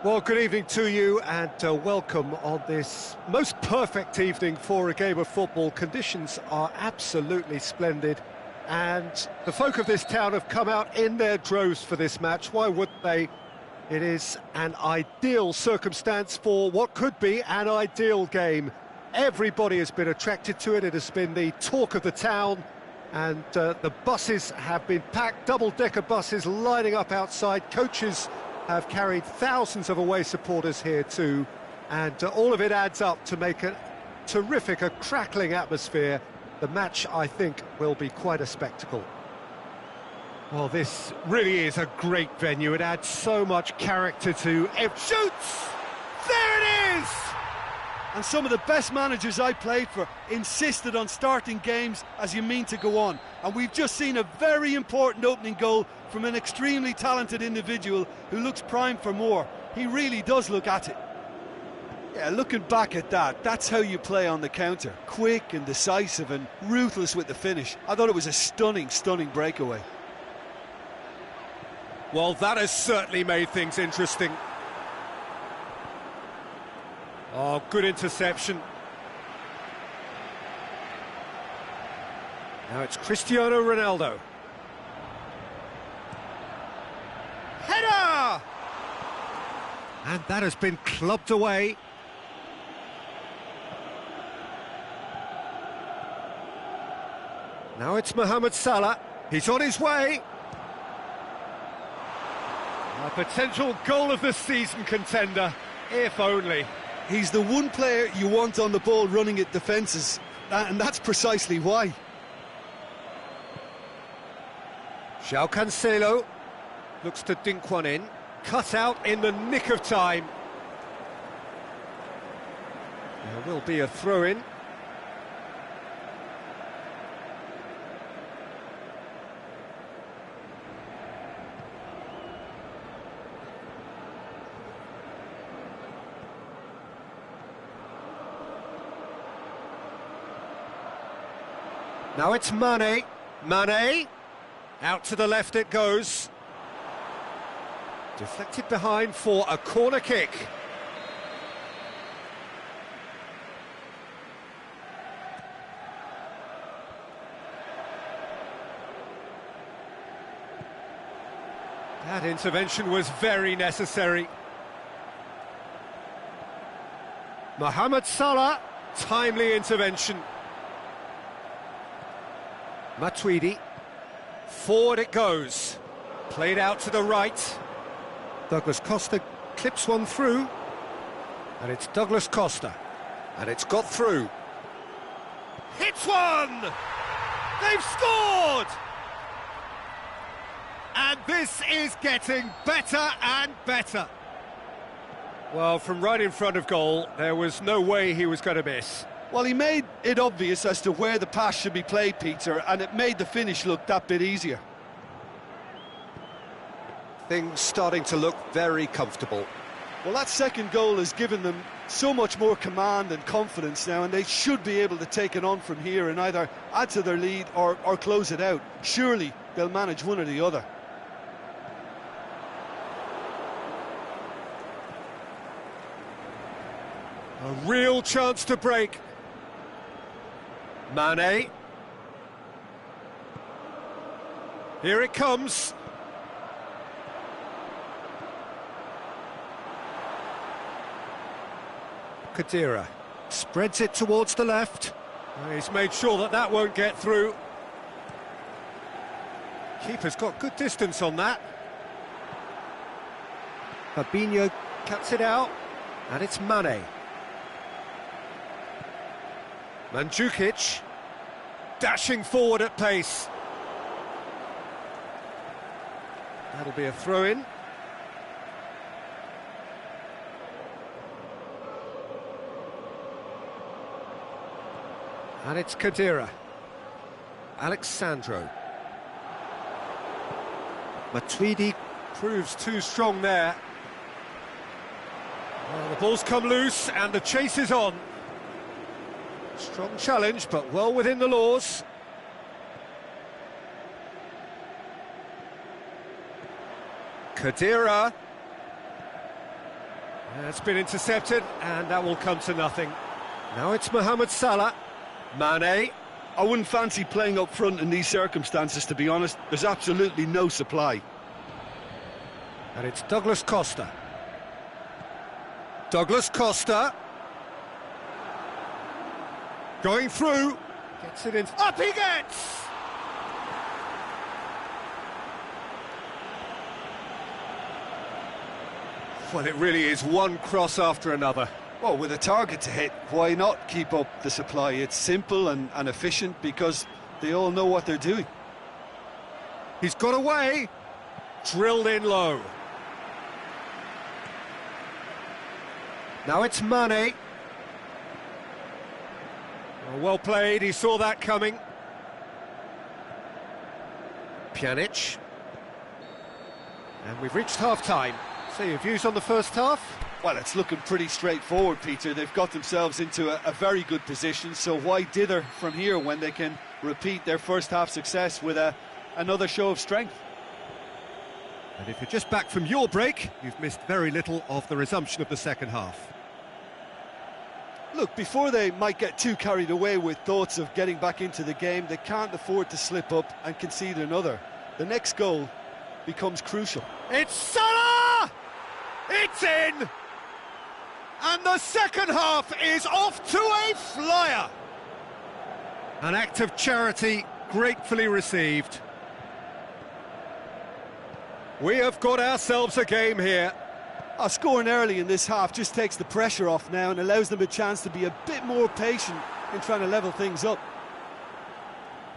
Well, good evening to you and welcome on this most perfect evening for a game of football. Conditions are absolutely splendid and the folk of this town have come out in their droves for this match. Why wouldn't they? It is an ideal circumstance for what could be an ideal game. Everybody has been attracted to it. It has been the talk of the town and the buses have been packed, double-decker buses lining up outside. Coaches have carried thousands of away supporters here too, and all of it adds up to make a terrific, a crackling atmosphere. The match, I think, will be quite a spectacle. Well, this really is a great venue. It adds so much character to every... Shoots! There it is! And some of the best managers I played for insisted on starting games as you mean to go on. And we've just seen a very important opening goal from an extremely talented individual who looks primed for more. He really does look at it. Yeah, looking back at that, that's how you play on the counter. Quick and decisive and ruthless with the finish. I thought it was a stunning, stunning breakaway. Well, that has certainly made things interesting. Oh, good interception. Now it's Cristiano Ronaldo. Header! And that has been clubbed away. Now it's Mohamed Salah. He's on his way. A potential goal of the season contender, if only. He's the one player you want on the ball running at defences, and that's precisely why. João Cancelo looks to dink one in, cut out in the nick of time. There will be a throw-in. Now it's Mane. Mane. Out to the left it goes. Deflected behind for a corner kick. That intervention was very necessary. Mohamed Salah. Timely intervention. Matuidi, forward it goes, played out to the right. Douglas Costa clips one through, and it's Douglas Costa, and it's got through. Hits one! They've scored! And this is getting better and better. Well, from right in front of goal, there was no way he was going to miss. Well, he made it obvious as to where the pass should be played, Peter, and it made the finish look that bit easier. Things starting to look very comfortable. Well, that second goal has given them so much more command and confidence now, and they should be able to take it on from here and either add to their lead or close it out. Surely they'll manage one or the other. A real chance to break. Mane. Here it comes. Khedira spreads it towards the left. He's made sure that that won't get through. Keeper's got good distance on that. Fabinho cuts it out, and it's Mane. Mandzukic dashing forward at pace. That'll be a throw-in. And it's Khedira. Alexandro. Matuidi proves too strong there. Well, the ball's come loose and the chase is on. Strong challenge, but well within the laws. Khedira. It's been intercepted, and that will come to nothing. Now it's Mohamed Salah. Mane. I wouldn't fancy playing up front in these circumstances, to be honest. There's absolutely no supply. And it's Douglas Costa. Douglas Costa. Going through. Gets it in. Up he gets! Well, it really is one cross after another. Well, with a target to hit, why not keep up the supply? It's simple and efficient because they all know what they're doing. He's got away. Drilled in low. Now it's Mane. Well played, he saw that coming. Pjanic. And we've reached half-time. So your views on the first half? Well, it's looking pretty straightforward, Peter. They've got themselves into a very good position, so why dither from here when they can repeat their first half success with another show of strength? And if you're just back from your break, you've missed very little of the resumption of the second half. Look, before they might get too carried away with thoughts of getting back into the game, they can't afford to slip up and concede another. The next goal becomes crucial. It's Salah! It's in! And the second half is off to a flyer! An act of charity gratefully received. We have got ourselves a game here. Scoring early in this half just takes the pressure off now and allows them a chance to be a bit more patient in trying to level things up.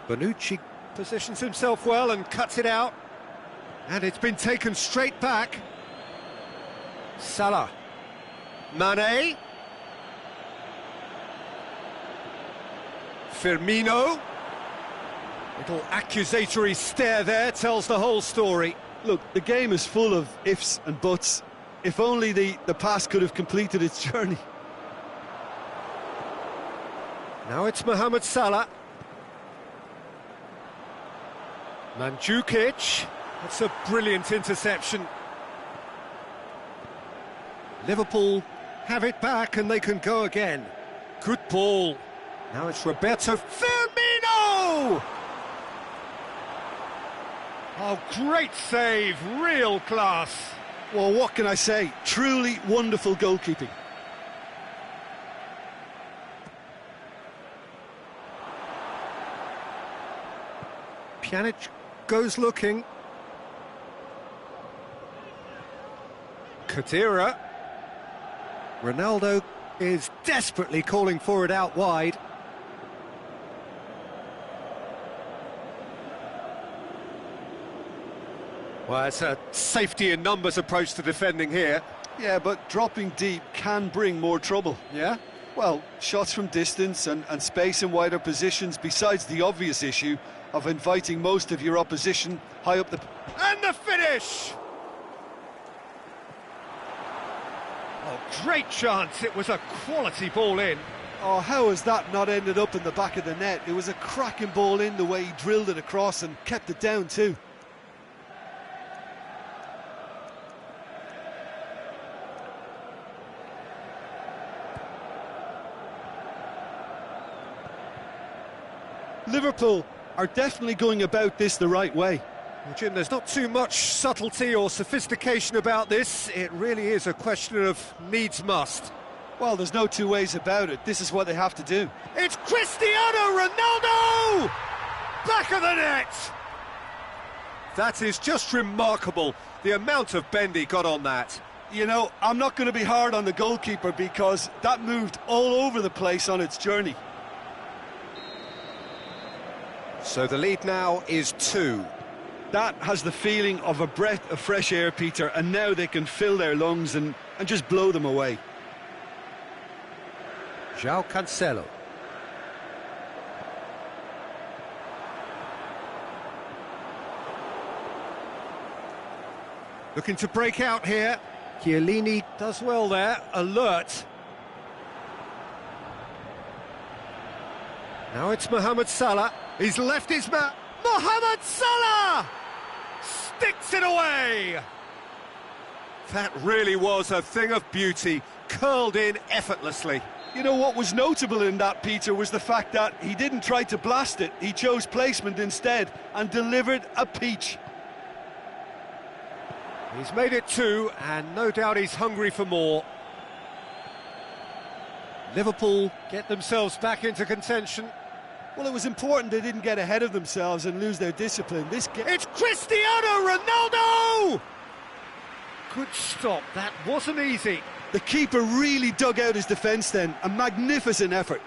Bonucci positions himself well and cuts it out. And it's been taken straight back. Salah. Mane. Firmino. Little accusatory stare there tells the whole story. Look, the game is full of ifs and buts. If only the pass could have completed its journey. Now it's Mohamed Salah. Mandzukic. That's a brilliant interception. Liverpool have it back and they can go again. Good ball. Now it's Roberto Firmino! Oh, great save, real class. Well, what can I say? Truly wonderful goalkeeping. Pjanic goes looking. Khedira. Ronaldo is desperately calling for it out wide. Well, it's a safety in numbers approach to defending here. Yeah, but dropping deep can bring more trouble. Yeah? Well, shots from distance and space in wider positions, besides the obvious issue of inviting most of your opposition high up the... And the finish! Oh, great chance. It was a quality ball in. Oh, how has that not ended up in the back of the net? It was a cracking ball in, the way he drilled it across and kept it down too. Liverpool are definitely going about this the right way. Well, Jim, there's not too much subtlety or sophistication about this. It really is a question of needs must. Well, there's no two ways about it. This is what they have to do. It's Cristiano Ronaldo! Back of the net! That is just remarkable, the amount of bend he got on that. You know, I'm not going to be hard on the goalkeeper because that moved all over the place on its journey. So the lead now is 2. That has the feeling of a breath of fresh air, Peter, and now they can fill their lungs and just blow them away. João Cancelo. Looking to break out here. Chiellini does well there, alert. Now it's Mohamed Salah. He's left his man. Mohamed Salah! Sticks it away! That really was a thing of beauty, curled in effortlessly. You know what was notable in that, Peter, was the fact that he didn't try to blast it. He chose placement instead and delivered a peach. He's made it 2, and no doubt he's hungry for more. Liverpool get themselves back into contention. Well, it was important they didn't get ahead of themselves and lose their discipline. It's Cristiano Ronaldo! Good stop, that wasn't easy. The keeper really dug out his defence then, a magnificent effort.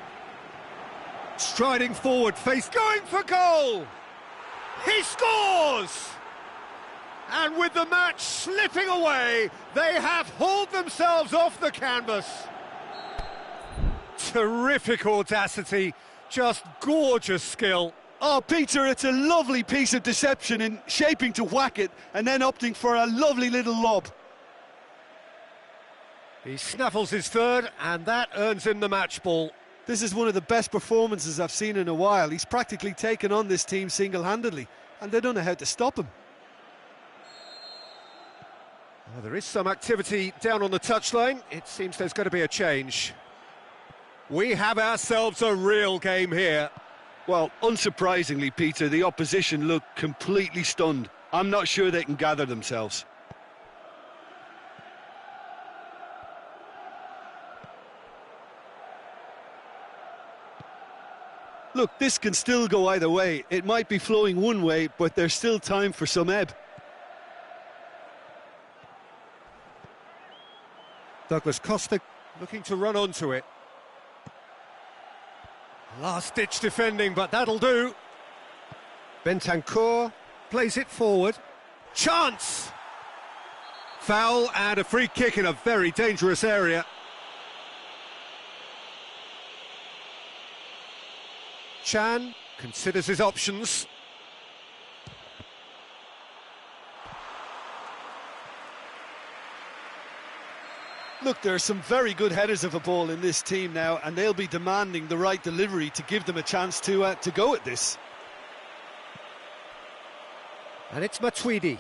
Striding forward, face going for goal! He scores! And with the match slipping away, they have hauled themselves off the canvas. Terrific audacity, just gorgeous skill. Oh, Peter, it's a lovely piece of deception in shaping to whack it and then opting for a lovely little lob. He snaffles his third, and that earns him the match ball. This is one of the best performances I've seen in a while. He's practically taken on this team single-handedly, and they don't know how to stop him. Well, there is some activity down on the touchline. It seems there's going to be a change. We have ourselves a real game here. Well, unsurprisingly, Peter, the opposition look completely stunned. I'm not sure they can gather themselves. Look, this can still go either way. It might be flowing one way, but there's still time for some ebb. Douglas Costa looking to run onto it. Last-ditch defending, but that'll do. Bentancur plays it forward. Chance! Foul and a free kick in a very dangerous area. Chan considers his options. Look, there are some very good headers of a ball in this team now, and they'll be demanding the right delivery to give them a chance to go at this. And it's Matuidi.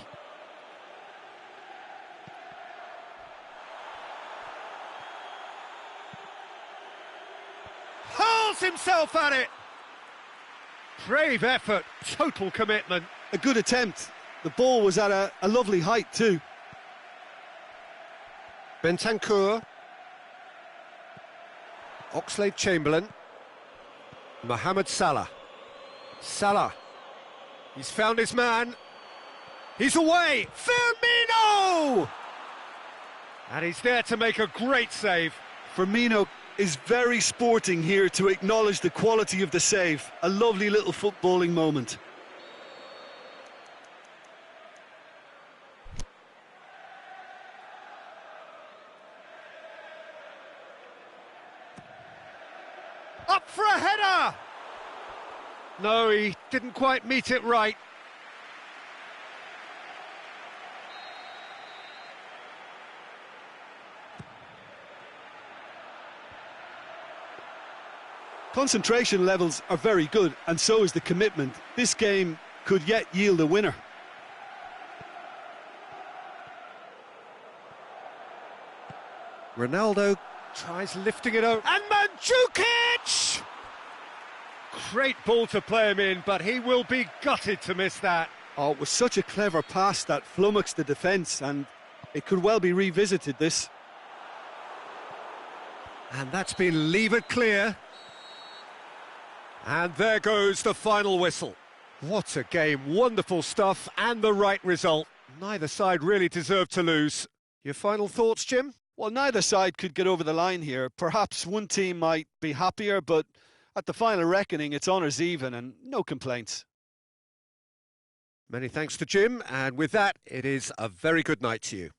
Hurls himself at it! Brave effort, total commitment. A good attempt. The ball was at a lovely height too. Bentancur. Oxlade-Chamberlain. Mohamed Salah. Salah. He's found his man. He's away. Firmino! And he's there to make a great save. Firmino is very sporting here to acknowledge the quality of the save. A lovely little footballing moment. Up for a header! No, he didn't quite meet it right. Concentration levels are very good, and so is the commitment. This game could yet yield a winner. Ronaldo tries lifting it over. And Mandzukic! Great ball to play him in, but he will be gutted to miss that. Oh, it was such a clever pass that flummoxed the defence, and it could well be revisited, this. And that's been levered clear. And there goes the final whistle. What a game, wonderful stuff, and the right result. Neither side really deserved to lose. Your final thoughts, Jim? Well, neither side could get over the line here. Perhaps one team might be happier, but at the final reckoning, it's honours even and no complaints. Many thanks to Jim, and with that, it is a very good night to you.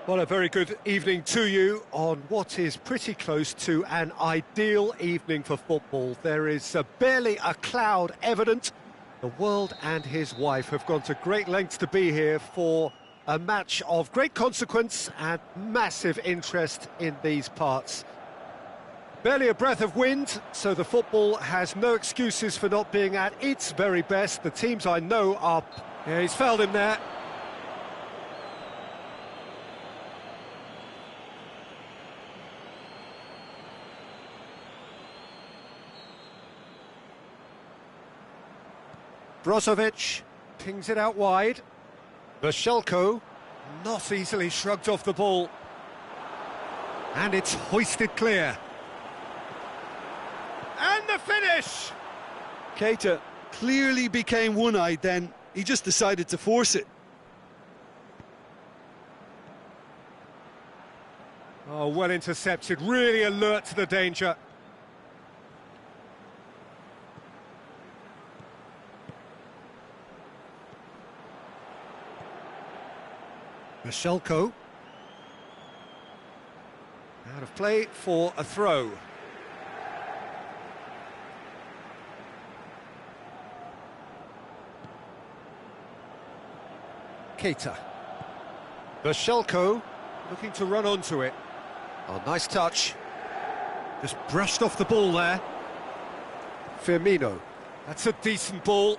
Well, a very good evening to you on what is pretty close to an ideal evening for football. There is barely a cloud evident. The world and his wife have gone to great lengths to be here for a match of great consequence and massive interest in these parts. Barely a breath of wind, so the football has no excuses for not being at its very best. The teams I know are... Yeah, he's fouled him there. Brozovic pings it out wide. Vashelko not easily shrugged off the ball. And it's hoisted clear. And the finish! Keita clearly became one-eyed then. He just decided to force it. Oh, well intercepted, really alert to the danger. Vashelko. Out of play for a throw. Keita. Vashelko looking to run onto it. Oh, nice touch. Just brushed off the ball there. Firmino. That's a decent ball.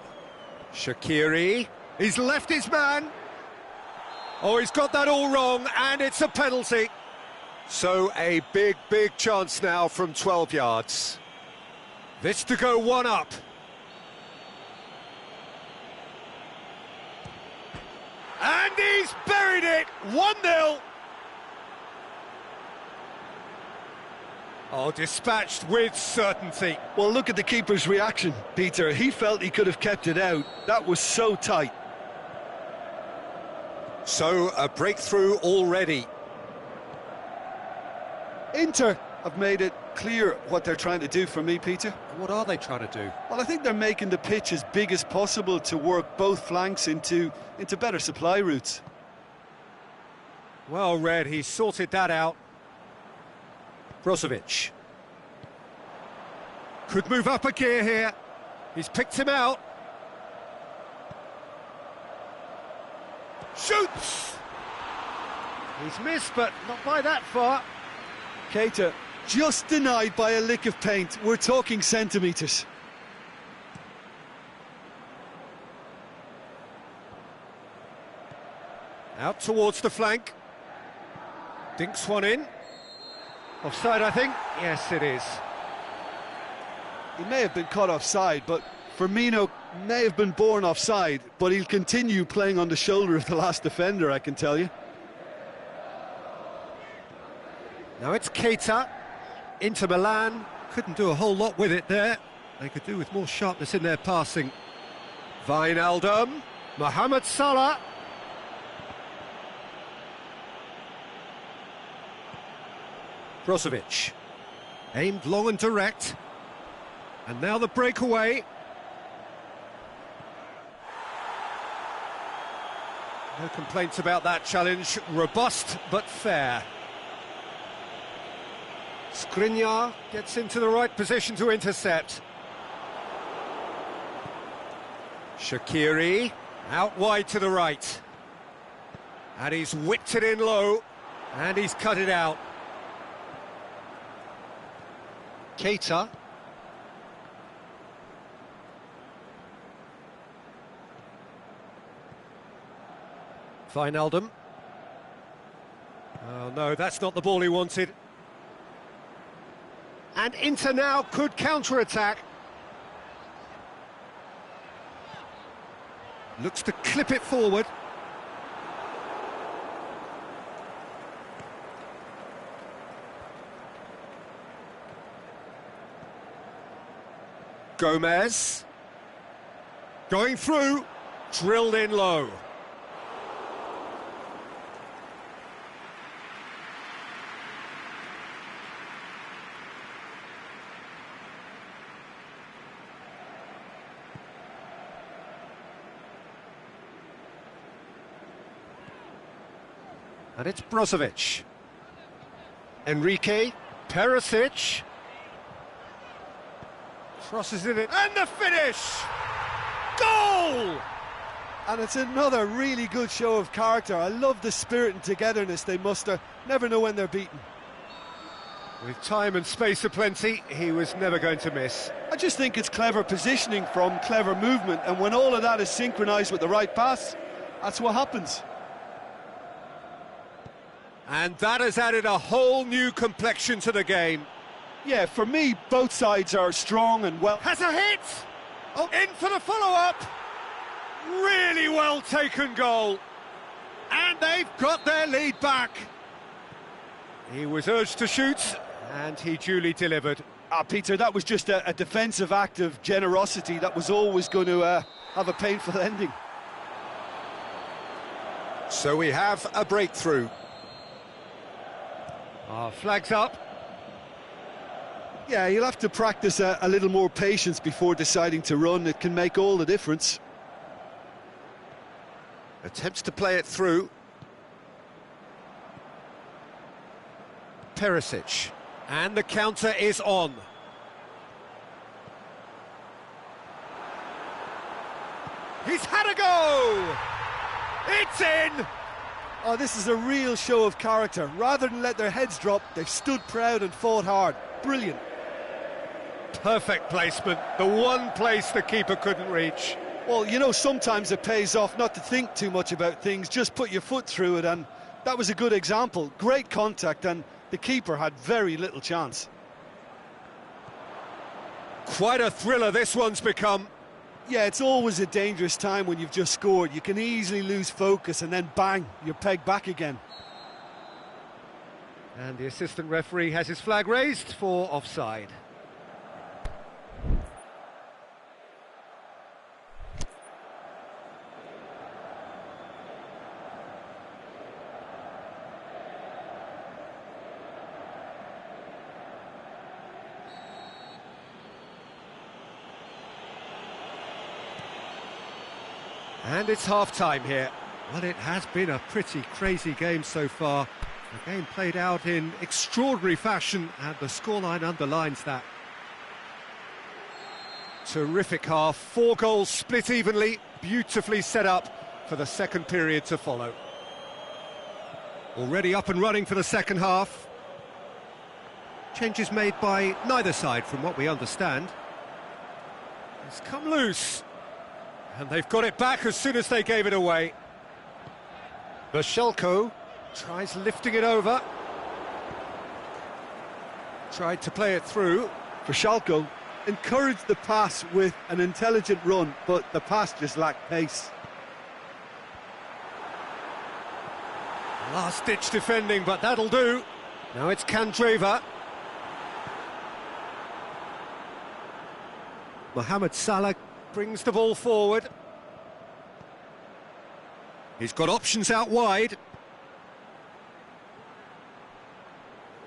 Shaqiri. He's left his man. Oh, he's got that all wrong, and it's a penalty. So a big, big chance now from 12 yards. This to go one up. And he's buried it! 1-0. Oh, dispatched with certainty. Well, look at the keeper's reaction, Peter. He felt he could have kept it out. That was so tight. So, a breakthrough already. Inter have made it clear what they're trying to do for me, Peter. What are they trying to do? Well, I think they're making the pitch as big as possible to work both flanks into better supply routes. Well read, he sorted that out. Brozovic. Could move up a gear here. He's picked him out. Shoots! He's missed, but not by that far. Keita just denied by a lick of paint. We're talking centimetres. Out towards the flank. Dinks one in. Offside, I think. Yes, it is. He may have been caught offside, but Firmino may have been born offside, but he'll continue playing on the shoulder of the last defender, I can tell you. Now it's Keita. Inter Milan couldn't do a whole lot with it there. They could do with more sharpness in their passing. Wijnaldum. Mohamed Salah. Brozovic. Aimed long and direct. And now the breakaway. No complaints about that challenge. Robust but fair. Skriniar gets into the right position to intercept. Shaqiri out wide to the right. And he's whipped it in low. And he's cut it out. Keita. Wijnaldum. Oh no, that's not the ball he wanted. And Inter now could counter-attack. Looks to clip it forward. Gomez. Going through. Drilled in low. And it's Brozovic. Enrique, Perisic. Crosses it in, and the finish! Goal! And it's another really good show of character. I love the spirit and togetherness they muster. Never know when they're beaten. With time and space aplenty, he was never going to miss. I just think it's clever positioning from clever movement, and when all of that is synchronised with the right pass, that's what happens. And that has added a whole new complexion to the game. Yeah, for me, both sides are strong and well... Has a hit! Oh, in for the follow-up! Really well taken goal. And they've got their lead back. He was urged to shoot, and he duly delivered. Peter, that was just a defensive act of generosity that was always going to have a painful ending. So we have a breakthrough. Flags up. Yeah, you'll have to practice a little more patience before deciding to run. It can make all the difference. Attempts to play it through. Perisic. And the counter is on. He's had a go! It's in! Oh, this is a real show of character. Rather than let their heads drop, they've stood proud and fought hard. Brilliant. Perfect placement. The one place the keeper couldn't reach. Well, you know, sometimes it pays off not to think too much about things, just put your foot through it, and that was a good example. Great contact, and the keeper had very little chance. Quite a thriller this one's become. Yeah, it's always a dangerous time when you've just scored. You can easily lose focus and then bang, you're pegged back again. And the assistant referee has his flag raised for offside. And it's half-time here. Well, it has been a pretty crazy game so far. The game played out in extraordinary fashion, and the scoreline underlines that. Terrific half, 4 goals split evenly, beautifully set up for the second period to follow. Already up and running for the second half. Changes made by neither side from what we understand. It's come loose. And they've got it back as soon as they gave it away. Vashelko tries lifting it over. Tried to play it through. Vashelko encouraged the pass with an intelligent run, but the pass just lacked pace. Last-ditch defending, but that'll do. Now it's Kandreva. Mohamed Salah brings the ball forward. He's got options out wide.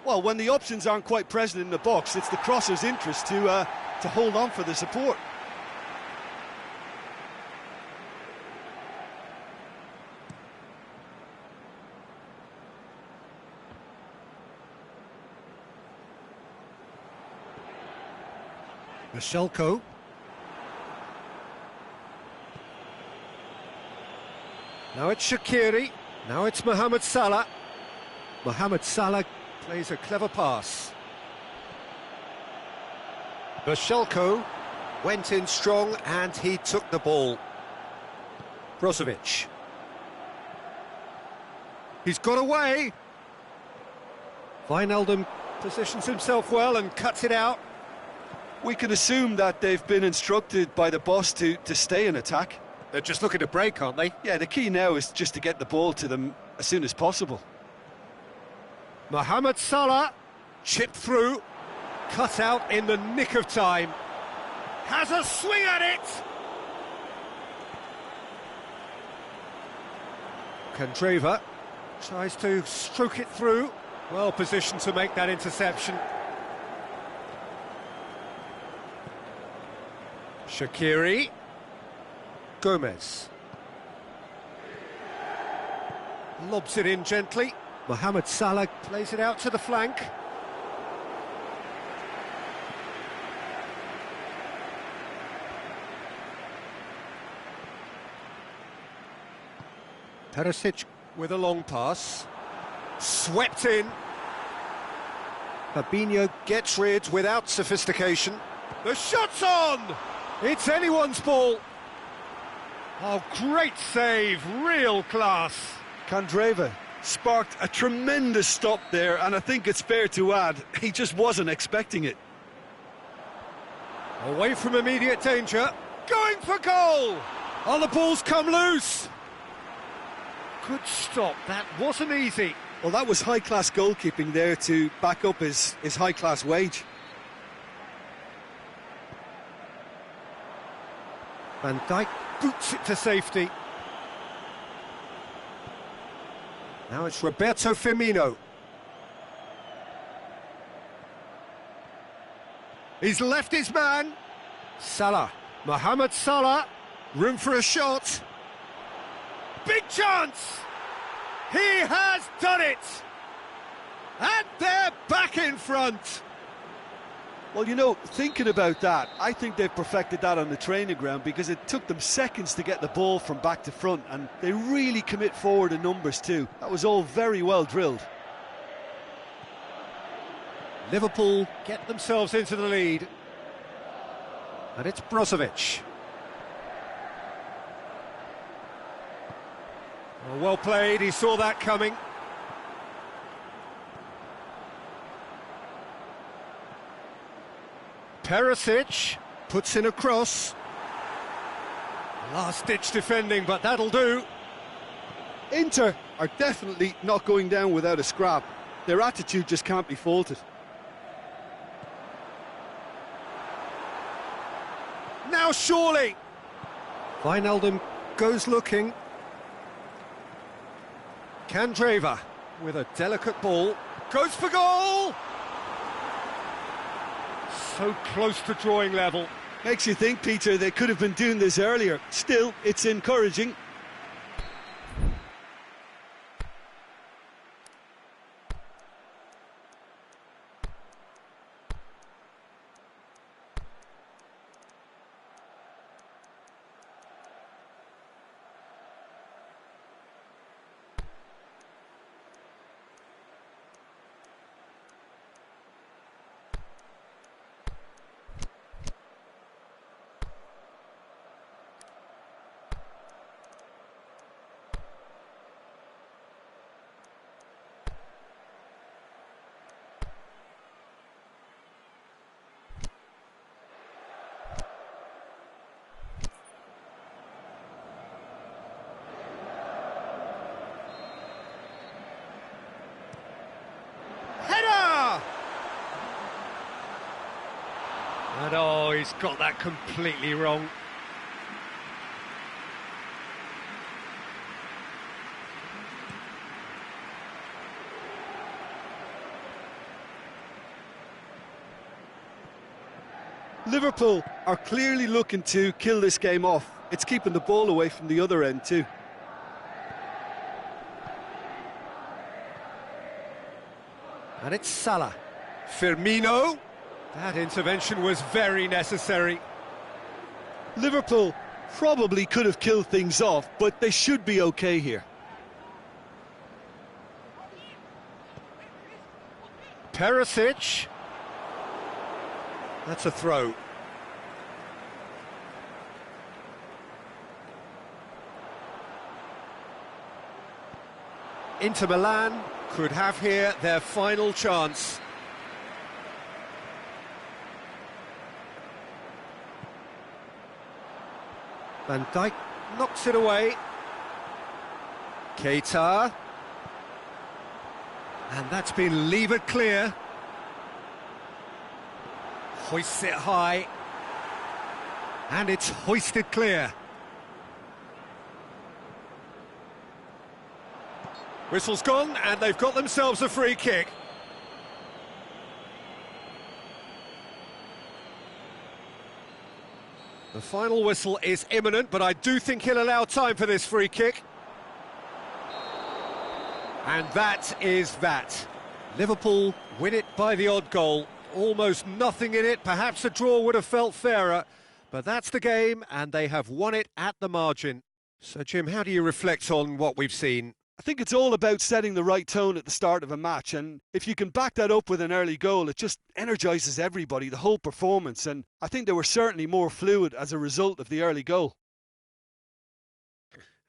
Well, when the options aren't quite present in the box, it's the crosser's interest to hold on for the support. Vashelko. Now it's Shaqiri. Now it's Mohamed Salah. Mohamed Salah plays a clever pass. Vashelko went in strong and he took the ball. Brozovic. He's got away. Wijnaldum positions himself well and cuts it out. We can assume that they've been instructed by the boss to stay in attack. They're just looking to break, aren't they? Yeah, the key now is just to get the ball to them as soon as possible. Mohamed Salah, chipped through, cut out in the nick of time. Has a swing at it! Kandreva tries to stroke it through. Well positioned to make that interception. Shaqiri. Gomez. Lobs it in gently. Mohamed Salah plays it out to the flank. Perisic with a long pass. Swept in. Fabinho gets rid without sophistication. The shot's on! It's anyone's ball. Oh, great save, real class. Candreva sparked a tremendous stop there, and I think it's fair to add, he just wasn't expecting it. Away from immediate danger. Going for goal! Oh, the ball's come loose. Good stop, that wasn't easy. Well, that was high-class goalkeeping there to back up his high-class wage. Van Dijk boots it to safety. Now it's Roberto Firmino. He's left his man. Salah, Mohamed Salah, room for a shot. Big chance! He has done it! And they're back in front. Well, you know, thinking about that, I think they've perfected that on the training ground because it took them seconds to get the ball from back to front, and they really commit forward in numbers too. That was all very well drilled. Liverpool get themselves into the lead. And it's Brozovic. Oh, well played, he saw that coming. Perisic puts in a cross. Last-ditch defending, but that'll do. Inter are definitely not going down without a scrap. Their attitude just can't be faulted. Now surely! Wijnaldum goes looking. Candreva with a delicate ball. Goes for goal! So close to drawing level. Makes you think, Peter, they could have been doing this earlier. Still, it's encouraging. And oh, he's got that completely wrong. Liverpool are clearly looking to kill this game off. It's keeping the ball away from the other end too. And it's Salah. Firmino. That intervention was very necessary. Liverpool probably could have killed things off, but they should be okay here. Perisic. That's a throw. Inter Milan could have here their final chance. Van Dijk knocks it away. Keita. And that's been levered clear. Hoists it high. And it's hoisted clear. Whistle's gone, and they've got themselves a free kick. The final whistle is imminent, but I do think he'll allow time for this free kick. And that is that. Liverpool win it by the odd goal. Almost nothing in it. Perhaps a draw would have felt fairer. But that's the game, and they have won it at the margin. So, Jim, how do you reflect on what we've seen? I think it's all about setting the right tone at the start of a match, and if you can back that up with an early goal, it just energises everybody, the whole performance, and I think they were certainly more fluid as a result of the early goal.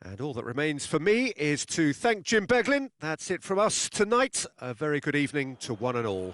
And all that remains for me is to thank Jim Beglin. That's it from us tonight. A very good evening to one and all.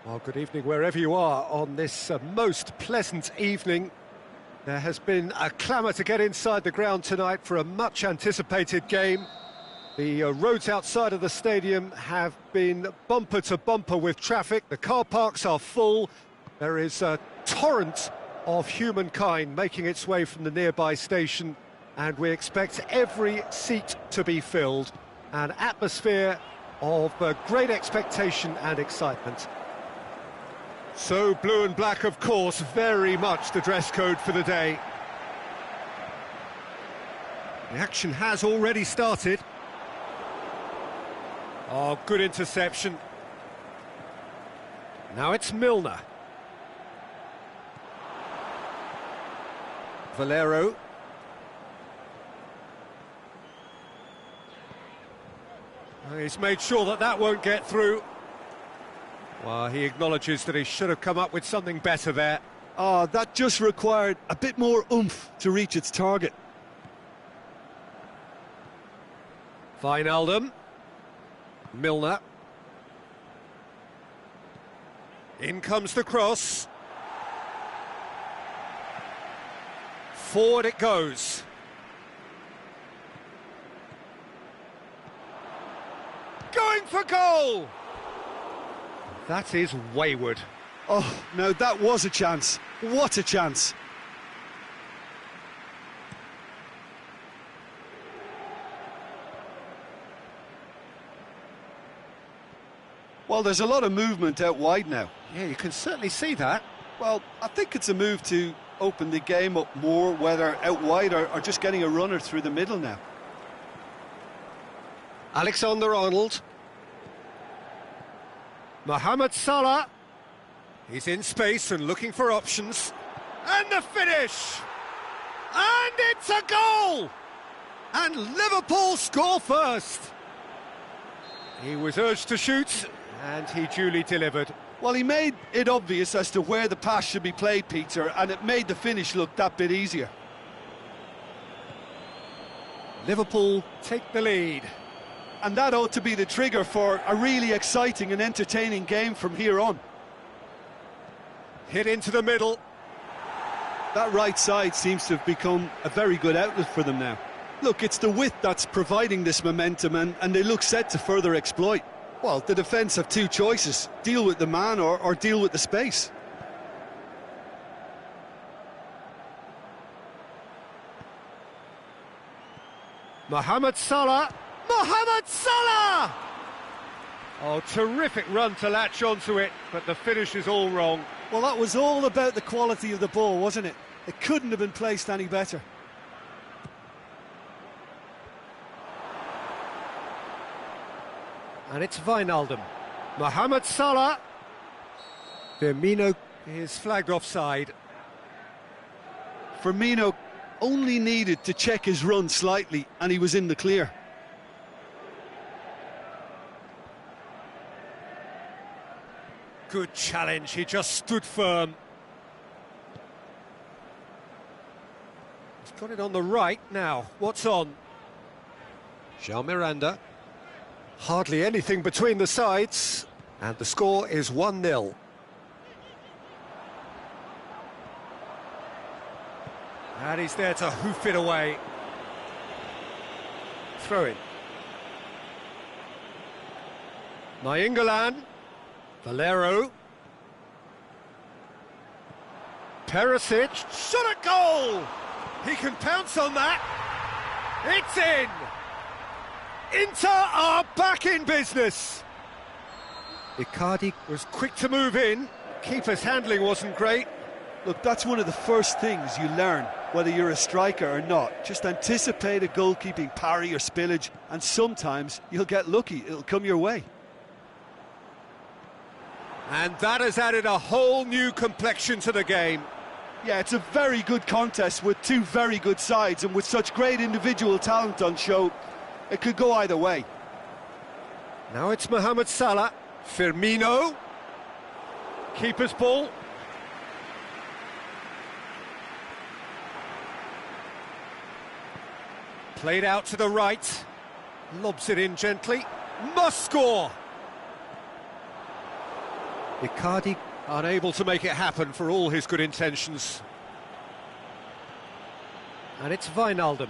Well, good evening wherever you are on this most pleasant evening. There has been a clamour to get inside the ground tonight for a much-anticipated game. The roads outside of the stadium have been bumper to bumper with traffic. The car parks are full. There is a torrent of humankind making its way from the nearby station, and we expect every seat to be filled. An atmosphere of great expectation and excitement. So blue and black, of course, very much the dress code for the day. The action has already started. Oh, good interception. Now it's Milner. Valero. He's made sure that that won't get through. Well, he acknowledges that he should have come up with something better there. Oh, that just required a bit more oomph to reach its target. Wijnaldum. Milner. In comes the cross. Forward it goes. Going for goal! That is wayward. Oh, no, that was a chance. What a chance. Well, there's a lot of movement out wide now. Yeah, you can certainly see that. Well, I think it's a move to open the game up more, whether out wide or just getting a runner through the middle now. Alexander-Arnold. Mohamed Salah. He's in space and looking for options. And the finish! And it's a goal! And Liverpool score first. He was urged to shoot, and he duly delivered. Well, he made it obvious as to where the pass should be played, Peter, and it made the finish look that bit easier. Liverpool take the lead. And that ought to be the trigger for a really exciting and entertaining game from here on. Hit into the middle. That right side seems to have become a very good outlet for them now. Look, it's the width that's providing this momentum, and they look set to further exploit. Well, the defence have two choices: deal with the man or deal with the space. Mohamed Salah! Mohamed Salah! Oh, terrific run to latch onto it, but the finish is all wrong. Well, that was all about the quality of the ball, wasn't it? It couldn't have been placed any better. And it's Wijnaldum. Mohamed Salah. Firmino is flagged offside. Firmino only needed to check his run slightly, and he was in the clear. Good challenge, he just stood firm. He's got it on the right now. What's on? Jean Miranda. Hardly anything between the sides, and the score is 1-0. And he's there to hoof it away. Throw in. Nainggolan. Valero. Perisic. Shot at goal! He can pounce on that. It's in! Inter are back in business. Icardi was quick to move in. Keeper's handling wasn't great. Look, that's one of the first things you learn, whether you're a striker or not. Just anticipate a goalkeeping parry or spillage, and sometimes you'll get lucky. It'll come your way. And that has added a whole new complexion to the game. Yeah, it's a very good contest with two very good sides, and with such great individual talent on show, it could go either way. Now it's Mohamed Salah. Firmino. Keeper's ball. Played out to the right. Lobs it in gently. Must score! Icardi unable to make it happen for all his good intentions. And it's Wijnaldum.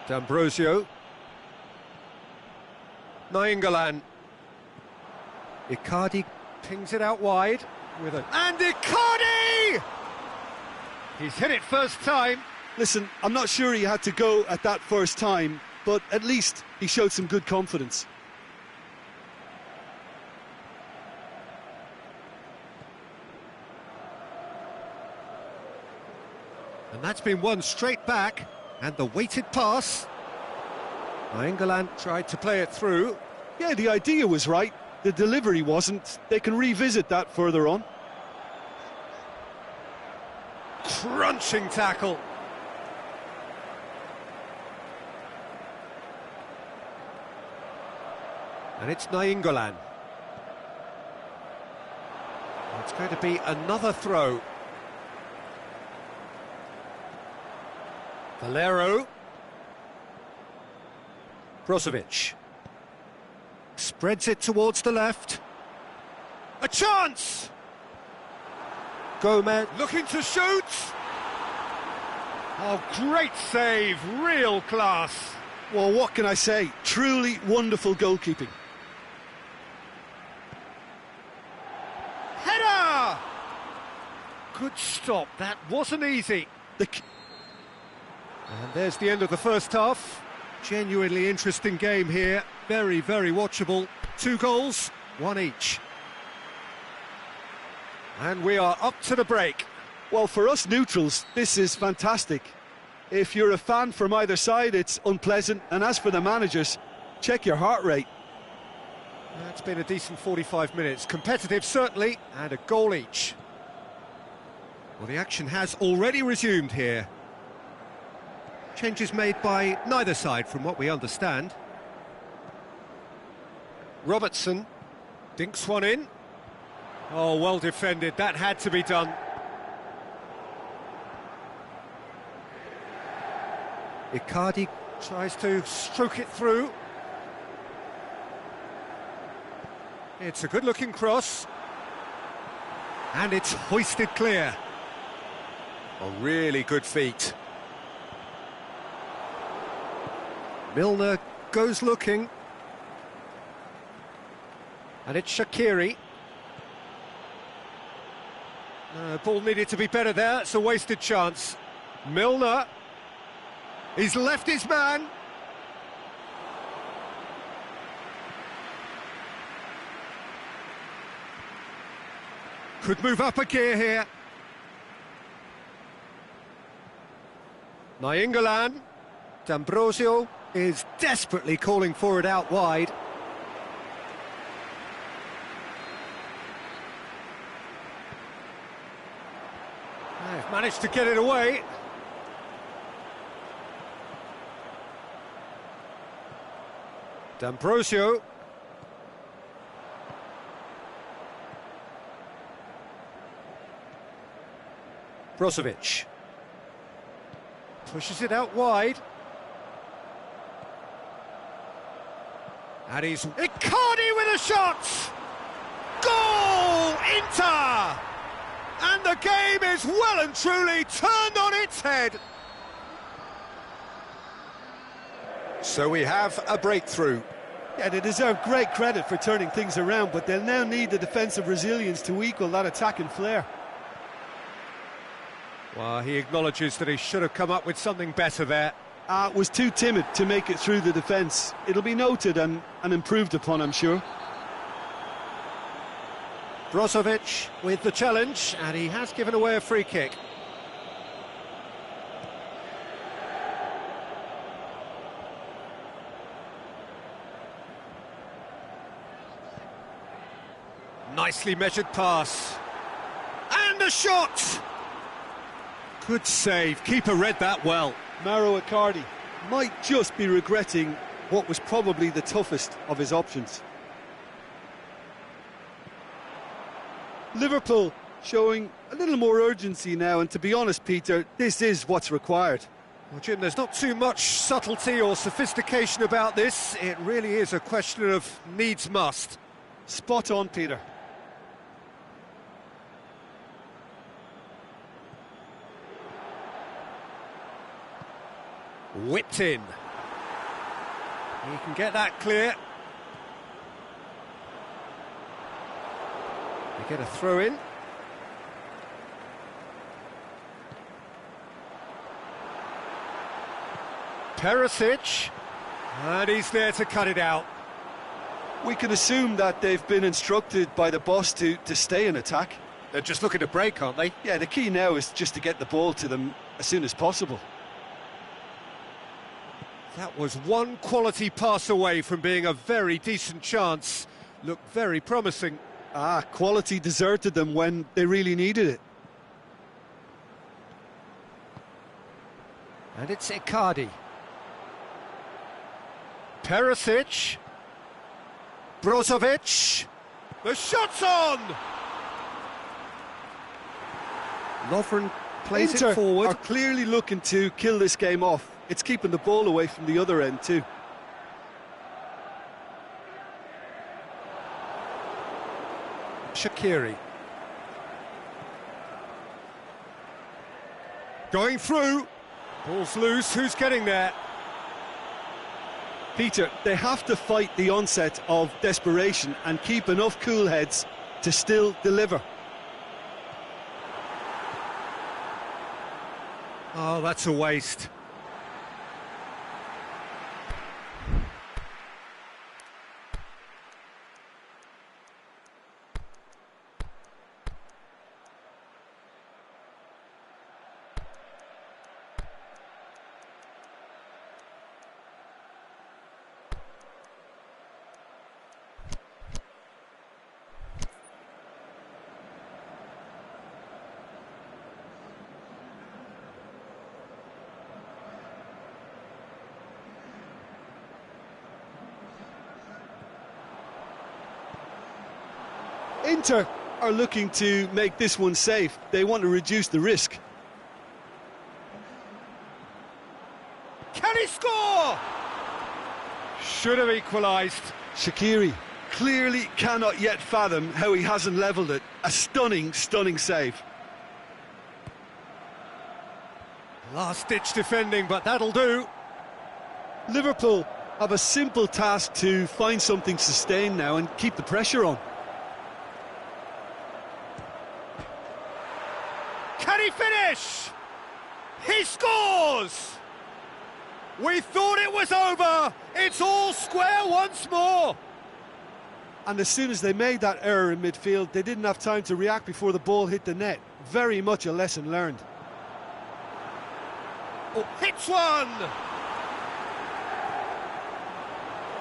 D'Ambrosio. Nainggolan. Icardi pings it out wide with a... And Icardi! He's hit it first time. Listen, I'm not sure he had to go at that first time, but at least he showed some good confidence. And that's been won straight back. And the weighted pass. Nainggolan tried to play it through. Yeah, the idea was right. The delivery wasn't. They can revisit that further on. Crunching tackle. And it's Nainggolan. It's going to be another throw. Valero. Brozovic. Spreads it towards the left. A chance! Gomez looking to shoot. Oh, great save, real class. Well, what can I say? Truly wonderful goalkeeping. Header! Good stop, that wasn't easy. And there's the end of the first half. Genuinely interesting game here. Very, very watchable. 2 goals, 1 each. And we are up to the break. Well, for us neutrals, this is fantastic. If you're a fan from either side, it's unpleasant. And as for the managers, Check your heart rate. That's been a decent 45 minutes. Competitive, certainly, and a goal each. Well, the action has already resumed here. Changes made by neither side, from what we understand. Robertson dinks one in. Oh, well defended. That had to be done. Icardi tries to stroke it through. It's a good-looking cross. And it's hoisted clear. A really good feat. Milner goes looking. And it's Shaqiri. Ball needed to be better there. It's a wasted chance. Milner. He's left his man. Could move up a gear here. Nainggolan. D'Ambrosio is desperately calling for it out wide. They've managed to get it away. D'Ambrosio. Brozovic. Pushes it out wide. And he's... Icardi with a shot! Goal! Inter! And the game is well and truly turned on its head. So we have a breakthrough. Yeah, they deserve great credit for turning things around, but they'll now need the defensive resilience to equal that attacking flair. Well, he acknowledges that he should have come up with something better there. Was too timid to make it through the defence. It'll be noted and improved upon, I'm sure. Brozovic with the challenge, and he has given away a free kick. Nicely measured pass. And a shot! Good save. Keeper read that well. Mauro Icardi might just be regretting what was probably the toughest of his options. Liverpool showing a little more urgency now, and to be honest, Peter, this is what's required. Well, Jim, there's not too much subtlety or sophistication about this. It really is a question of needs must. Spot on, Peter. Whipped in. He can get that clear. They get a throw in. Perisic. And he's there to cut it out. We can assume that they've been instructed by the boss to stay in attack. They're just looking to break, aren't they? Yeah, the key now is just to get the ball to them as soon as possible. That was one quality pass away from being a very decent chance. Looked very promising. Quality deserted them when they really needed it. And it's Icardi. Perisic. Brozovic. The shot's on! Lovren plays Inter it forward. are clearly looking to kill this game off. It's keeping the ball away from the other end too. Shaqiri. Going through. Ball's loose. Who's getting there? Peter, they have to fight the onset of desperation and keep enough cool heads to still deliver. Oh, that's a waste. Inter are looking to make this one safe. They want to reduce the risk. Can he score? Should have equalised. Shaqiri clearly cannot yet fathom how he hasn't levelled it. A stunning, stunning save. Last-ditch defending, but that'll do. Liverpool have a simple task to find something sustained now and keep the pressure on. Can he finish? He scores! We thought it was over. It's all square once more. And as soon as they made that error in midfield, they didn't have time to react before the ball hit the net. Very much a lesson learned. Oh, hits one!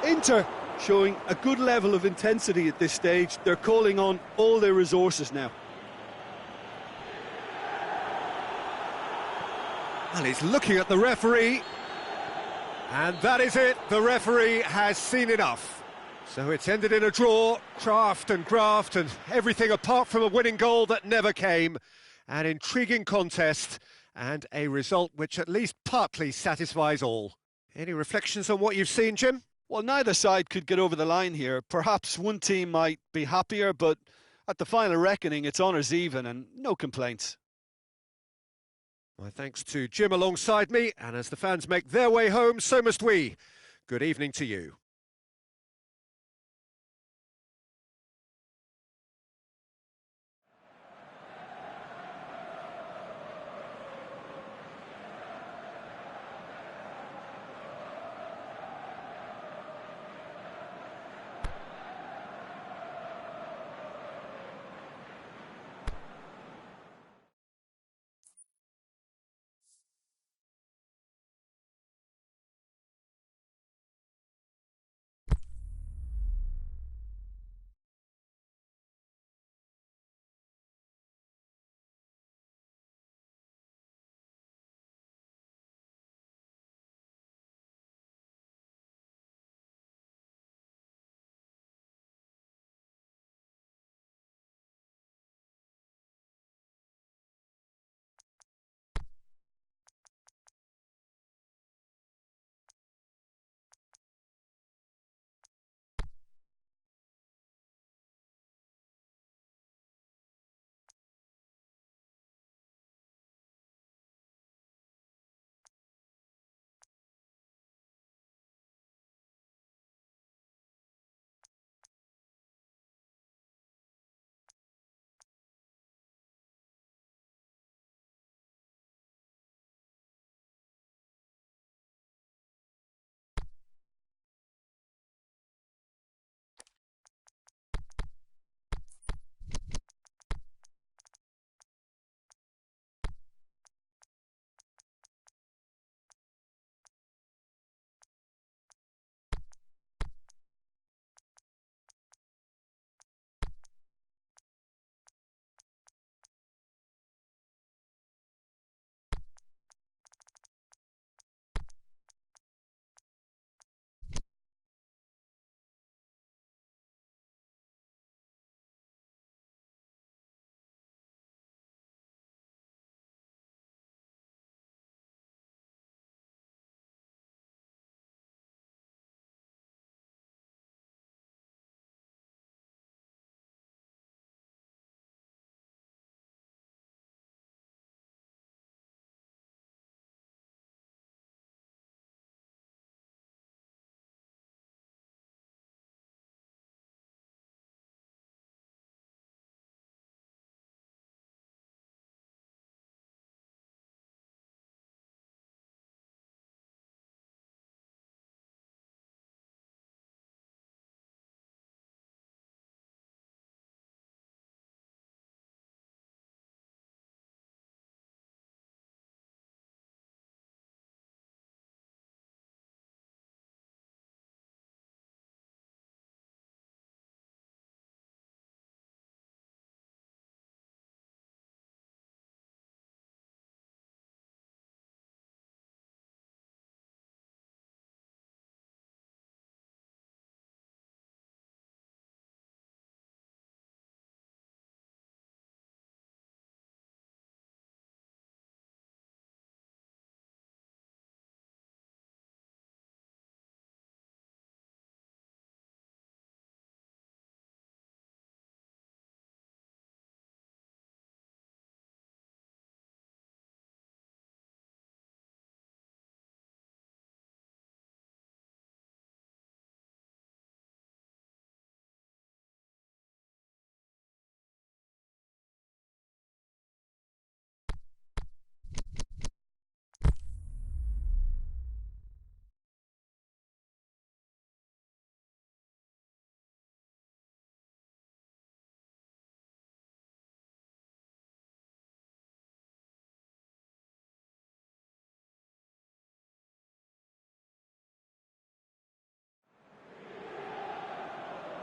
Inter showing a good level of intensity at this stage. They're calling on all their resources now. Well, he's looking at the referee. And that is it. The referee has seen enough. So it's ended in a draw, craft and graft and everything apart from a winning goal that never came. An intriguing contest and a result which at least partly satisfies all. Any reflections on what you've seen, Jim? Well, neither side could get over the line here. Perhaps one team might be happier, but at the final reckoning, it's honours even and no complaints. My thanks to Jim alongside me, and as the fans make their way home, so must we. Good evening to you.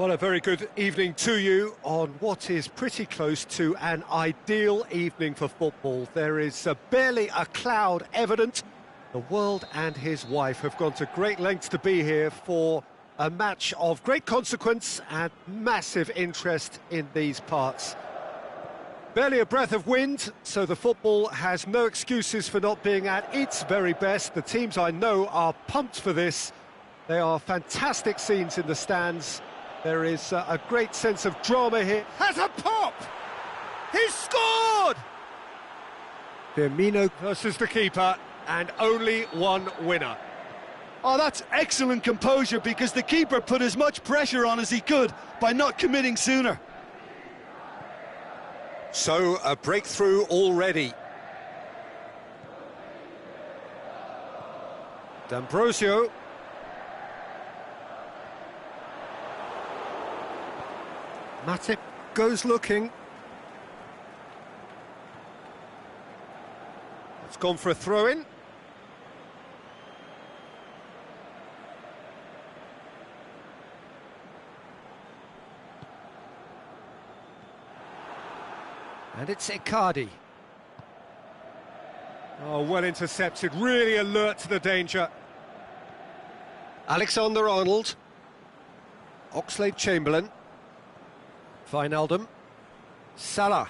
Well, a very good evening to you on what is pretty close to an ideal evening for football. There is barely a cloud evident. The world and his wife have gone to great lengths to be here for a match of great consequence and massive interest in these parts. Barely a breath of wind, so the football has no excuses for not being at its very best. The teams I know are pumped for this. They are fantastic scenes in the stands. There is a great sense of drama here. Has a pop! He's scored! Firmino versus the keeper, and only one winner. Oh, that's excellent composure, because the keeper put as much pressure on as he could by not committing sooner. So, a breakthrough already. D'Ambrosio. Matip goes looking. It's gone for a throw-in. And it's Icardi. Oh, well intercepted, really alert to the danger. Alexander-Arnold. Oxlade-Chamberlain. Wijnaldum. Salah.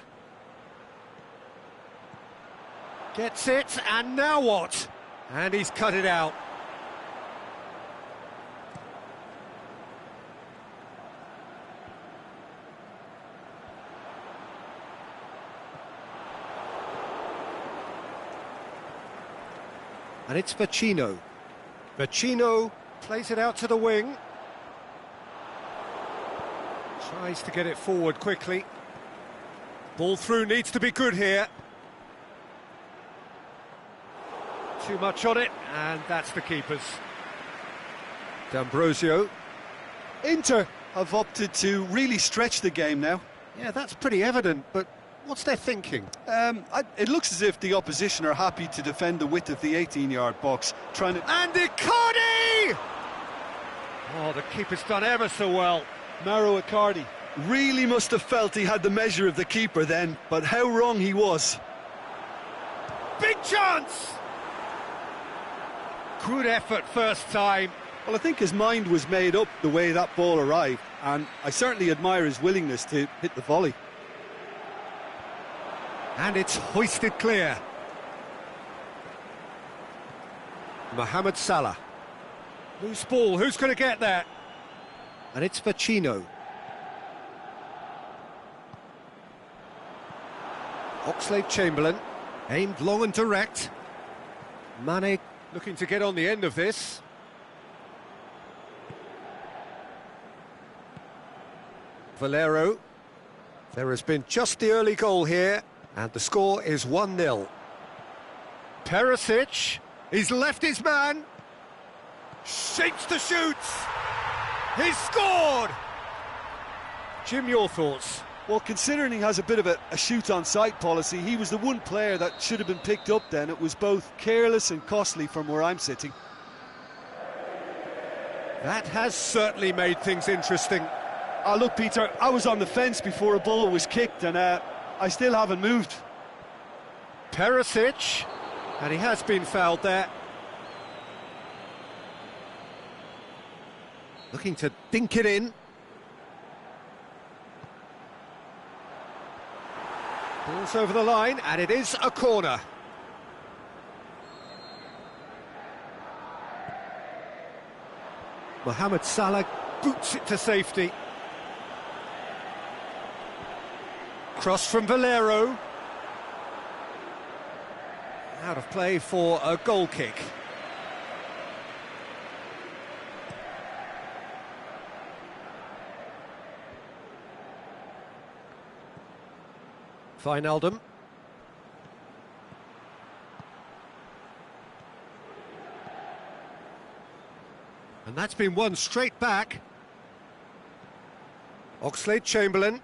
Gets it, and now what? And he's cut it out. And it's Vecino. Vecino plays it out to the wing. Tries to get it forward quickly. Ball through needs to be good here. Too much on it, and that's the keeper's. D'Ambrosio. Inter have opted to really stretch the game now. Yeah, that's pretty evident, but what's their thinking? It looks as if the opposition are happy to defend the width of the 18-yard box, trying to... And Icardi! Oh, the keeper's done ever so well. Mauro Icardi really must have felt he had the measure of the keeper then, but how wrong he was. Big chance! Good effort first time. Well, I think his mind was made up the way that ball arrived, and I certainly admire his willingness to hit the volley. And it's hoisted clear. Mohamed Salah. Loose ball, who's going to get that? And it's Vecino. Oxlade-Chamberlain, aimed long and direct. Mane looking to get on the end of this. Valero. There has been just the early goal here, and the score is 1-0. Perisic, he's left his man. Shapes the shoots. He's scored! Jim, your thoughts? Well, considering he has a bit of a shoot-on-sight policy, he was the one player that should have been picked up then. It was both careless and costly from where I'm sitting. That has certainly made things interesting. Oh, look, Peter, I was on the fence before a ball was kicked, and I still haven't moved. Perisic, and he has been fouled there. Looking to dink it in. Ball's over the line, and it is a corner. Mohamed Salah boots it to safety. Cross from Valero. Out of play for a goal kick. Wijnaldum. And that's been won straight back. Oxlade-Chamberlain.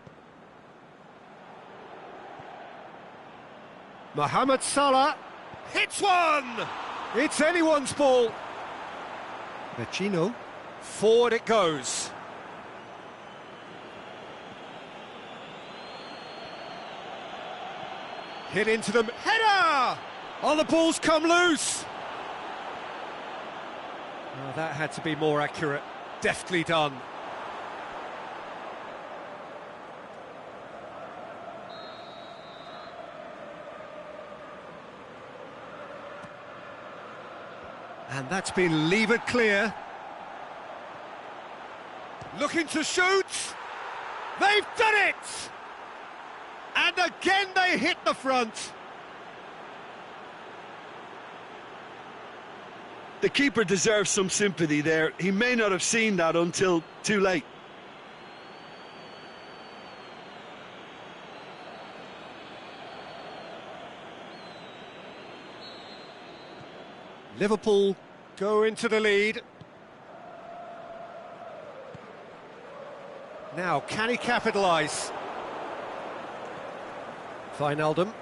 Mohamed Salah hits one! It's anyone's ball. Vecino. Forward it goes. Hit into them, header! Oh, the ball's come loose! Oh, that had to be more accurate, deftly done. And that's been levered clear. Looking to shoot! They've done it! And again they hit the front. The keeper deserves some sympathy there. He may not have seen that until too late. Liverpool go into the lead. Now, can he capitalise? Wijnaldum.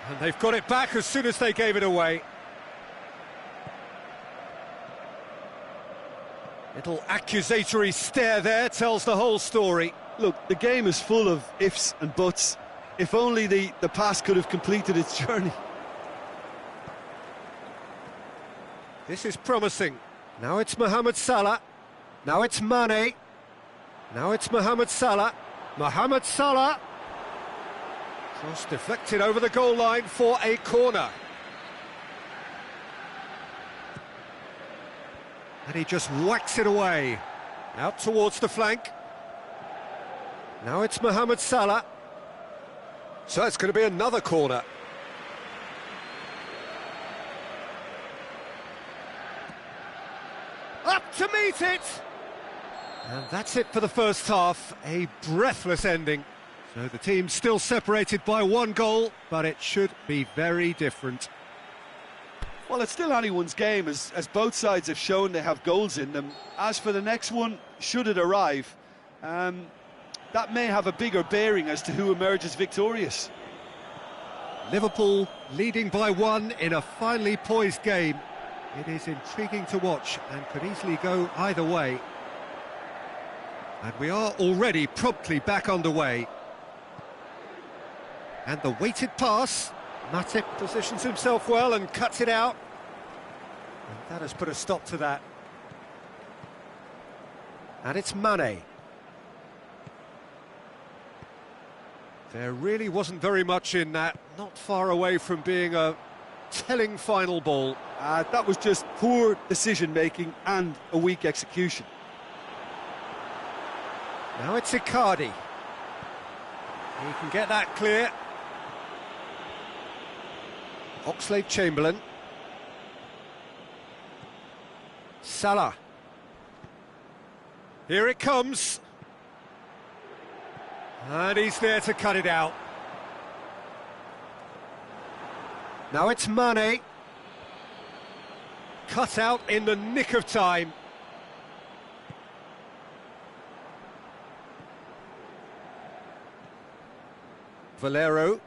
And they've got it back as soon as they gave it away. Little accusatory stare there tells the whole story. Look, the game is full of ifs and buts. If only the pass could have completed its journey. This is promising. Now it's Mohamed Salah. Now it's Mane. Now it's Mohamed Salah. Mohamed Salah. Cross deflected over the goal line for a corner. And he just whacks it away. Out towards the flank. Now it's Mohamed Salah. So it's going to be another corner. Up to meet it! And that's it for the first half. A breathless ending. So the team's still separated by one goal, but it should be very different. Well, it's still anyone's game, as both sides have shown they have goals in them. As for the next one, should it arrive, that may have a bigger bearing as to who emerges victorious. Liverpool leading by one in a finely poised game. It is intriguing to watch and could easily go either way. And we are already promptly back underway. And the weighted pass. Matip positions himself well and cuts it out. And that has put a stop to that. And it's Mane. There really wasn't very much in that, not far away from being a telling final ball. That was just poor decision-making and a weak execution. Now it's Icardi. He can get that clear. Oxlade-Chamberlain. Salah. Here it comes. And he's there to cut it out. Now it's Mane. Cut out in the nick of time. Valero.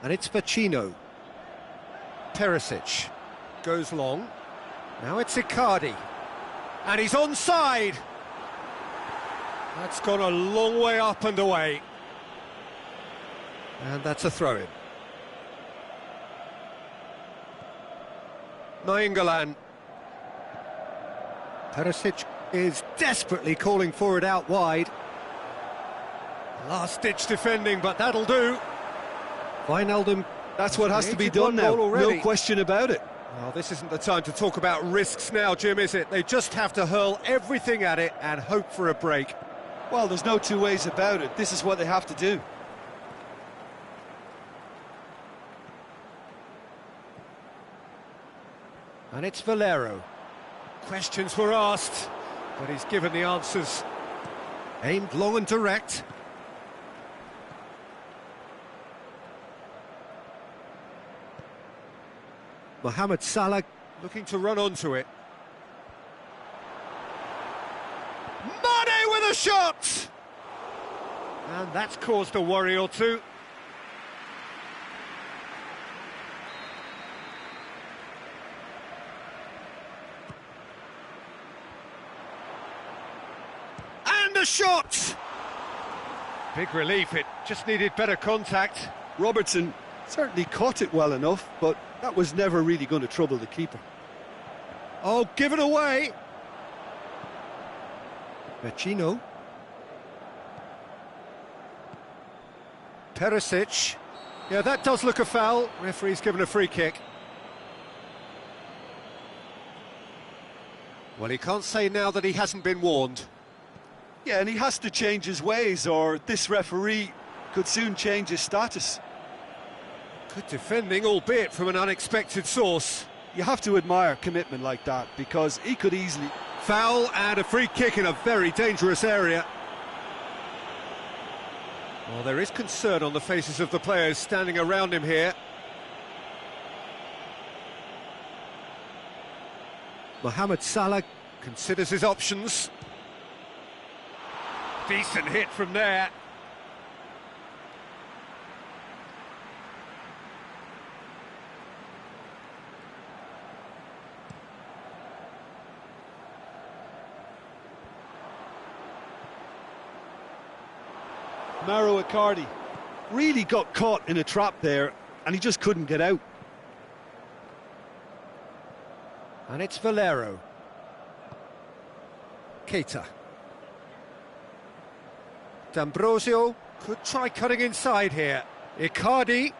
And it's Vecino. Perisic goes long. Now it's Icardi. And he's onside. That's gone a long way up and away. And that's a throw-in. Nainggolan. Perisic is desperately calling for it out wide. Last-ditch defending, but that'll do. Wijnaldum. That's what has to be done now, no question about it. Well, this isn't the time to talk about risks now, Jim, is it? They just have to hurl everything at it and hope for a break. Well, there's no two ways about it. This is what they have to do. And it's Valero. Questions were asked, but he's given the answers. Aimed long and direct. Mohamed Salah looking to run onto it. Mane with a shot! And that's caused a worry or two. the shot! Big relief, it just needed better contact. Robertson certainly caught it well enough, but that was never really going to trouble the keeper. Oh, give it away! Vecino. Perisic. Yeah, that does look a foul. Referee's given a free kick. Well, he can't say now that he hasn't been warned. Yeah, and he has to change his ways, or this referee could soon change his status. Good defending, albeit from an unexpected source. You have to admire commitment like that, because he could easily... Foul and a free kick in a very dangerous area. Well, there is concern on the faces of the players standing around him here. Mohamed Salah considers his options. Decent hit from there. Mauro Icardi really got caught in a trap there, and he just couldn't get out. And it's Valero. Keita. D'Ambrosio could try cutting inside here. Icardi.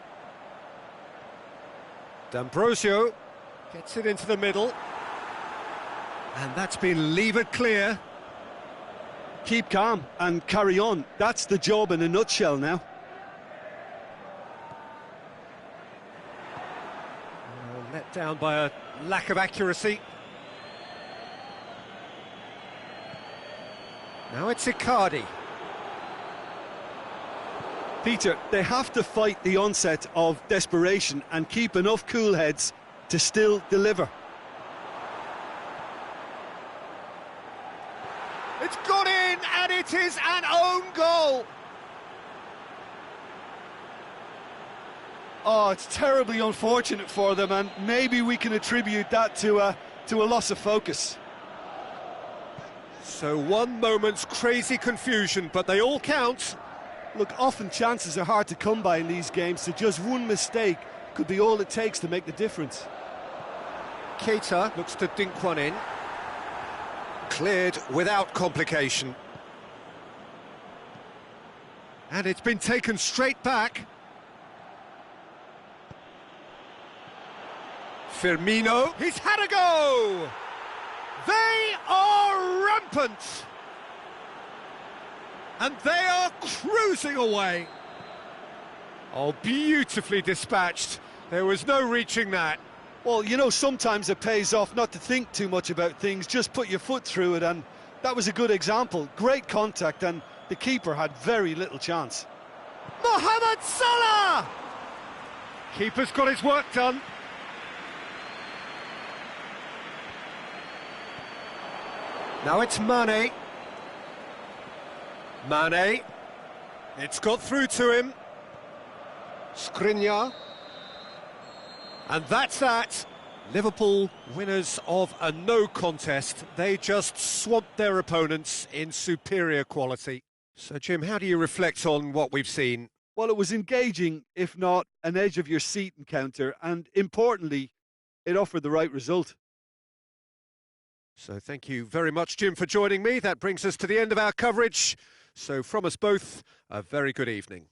D'Ambrosio gets it into the middle. And that's been levered clear. Keep calm and carry on. That's the job in a nutshell now. Let down by a lack of accuracy. Now it's Icardi. Peter, they have to fight the onset of desperation and keep enough cool heads to still deliver. It's gone in, and it is an own goal. Oh, it's terribly unfortunate for them, and maybe we can attribute that to a loss of focus. So one moment's crazy confusion, but they all count. Look, often chances are hard to come by in these games, so just one mistake could be all it takes to make the difference. Keita looks to dink one in. Cleared without complication. And it's been taken straight back. Firmino, he's had a go! They are rampant! And they are cruising away. Oh, beautifully dispatched. There was no reaching that. Well, you know, sometimes it pays off not to think too much about things, just put your foot through it, and that was a good example. Great contact, and the keeper had very little chance. Mohamed Salah! Keeper's got his work done. Now it's Mane. Mane. It's got through to him. Skriniar. And that's that. Liverpool winners of a no contest. They just swamped their opponents in superior quality. So, Jim, how do you reflect on what we've seen? Well, it was engaging, if not an edge-of-your-seat encounter, and importantly, it offered the right result. So thank you very much, Jim, for joining me. That brings us to the end of our coverage. So from us both, a very good evening.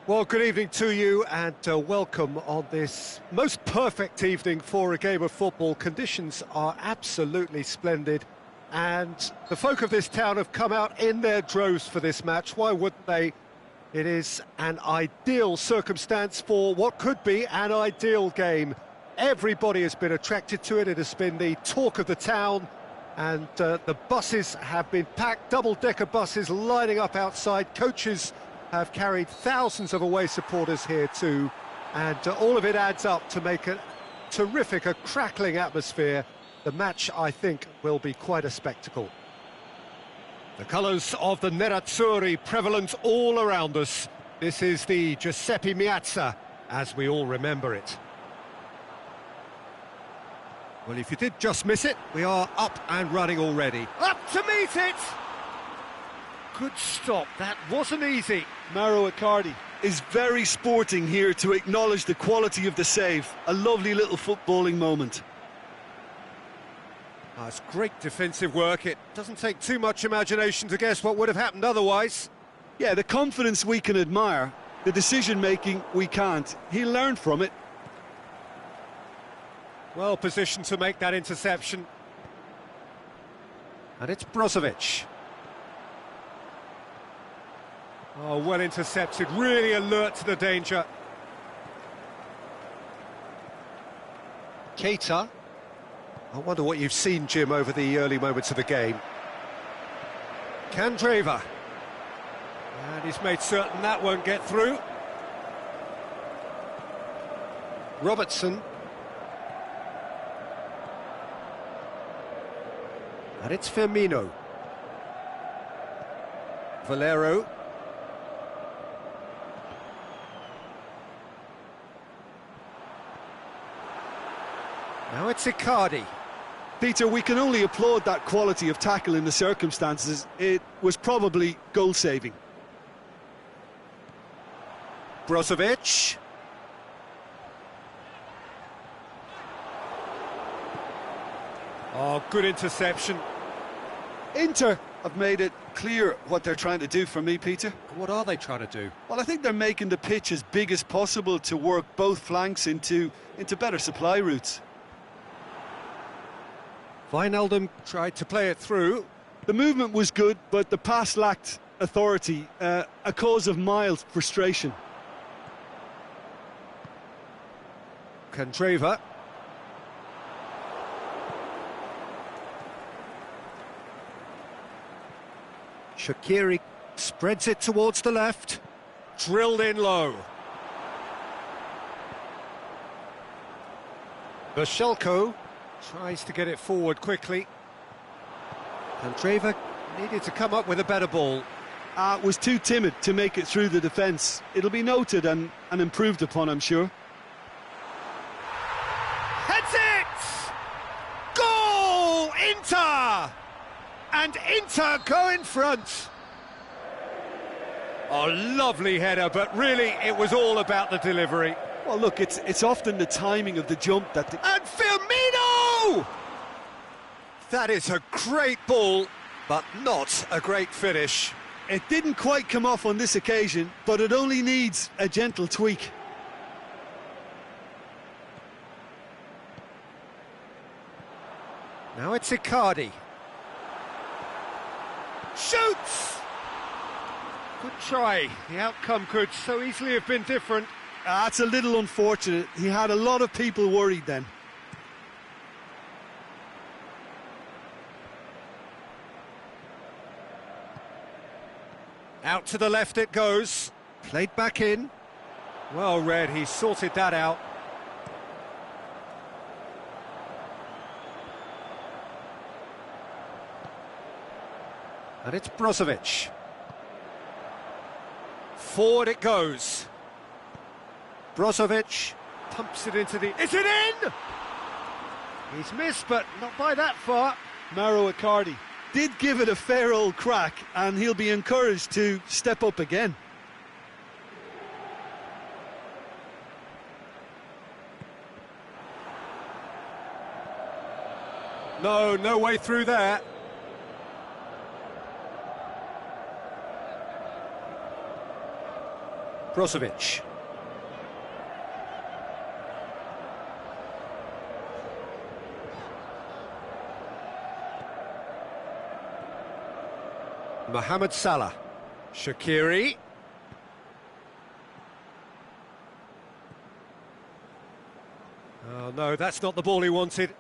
Well, good evening to you and welcome on this most perfect evening for a game of football. Conditions are absolutely splendid and the folk of this town have come out in their droves for this match. Why wouldn't they? It is an ideal circumstance for what could be an ideal game. Everybody has been attracted to it. It has been the talk of the town and the buses have been packed, double-decker buses lining up outside. Coaches have carried thousands of away supporters here too, and all of it adds up to make a terrific, a crackling atmosphere. The match, I think, will be quite a spectacle. The colours of the Nerazzurri prevalent all around us. This is the Giuseppe Meazza, as we all remember it. Well, if you did just miss it, we are up and running already. Up to meet it! Good stop, that wasn't easy. Mauro Icardi is very sporting here to acknowledge the quality of the save. A lovely little footballing moment. Oh, it's great defensive work. It doesn't take too much imagination to guess what would have happened otherwise. Yeah, the confidence we can admire, the decision-making we can't. He learned from it. Well positioned to make that interception. And it's Brozovic. Oh, well intercepted, really alert to the danger. Keita. I wonder what you've seen, Jim, over the early moments of the game. Candreva. And he's made certain that won't get through. Robertson. And it's Firmino. Valero. Now it's Icardi. Peter, we can only applaud that quality of tackle in the circumstances. It was probably goal-saving. Brozovic. Oh, good interception. Inter have made it clear what they're trying to do for me, Peter. What are they trying to do? Well, I think they're making the pitch as big as possible to work both flanks into better supply routes. Wijnaldum tried to play it through. The movement was good, but the pass lacked authority, a cause of mild frustration. Candreva. Shaqiri spreads it towards the left. Drilled in low. Vershelko tries to get it forward quickly. Candreva needed to come up with a better ball. Was too timid to make it through the defence. It'll be noted and improved upon, I'm sure. Heads it! Goal! Inter! And Inter go in front. Oh, lovely header, but really it was all about the delivery. Well, look, it's often the timing of the jump that... And Firmino! That is a great ball, but not a great finish. It didn't quite come off on this occasion, but it only needs a gentle tweak. Now it's Icardi. Shoots! Good try. The outcome could so easily have been different. That's a little unfortunate. He had a lot of people worried then. Out to the left it goes. Played back in. Well read, he sorted that out. And it's Brozovic. Forward it goes. Brozovic pumps it into the... Is it in? He's missed, but not by that far. Mauro Icardi did give it a fair old crack, and he'll be encouraged to step up again. No way through there. Brozovic. Mohamed Salah. Shaqiri. Oh no, that's not the ball he wanted.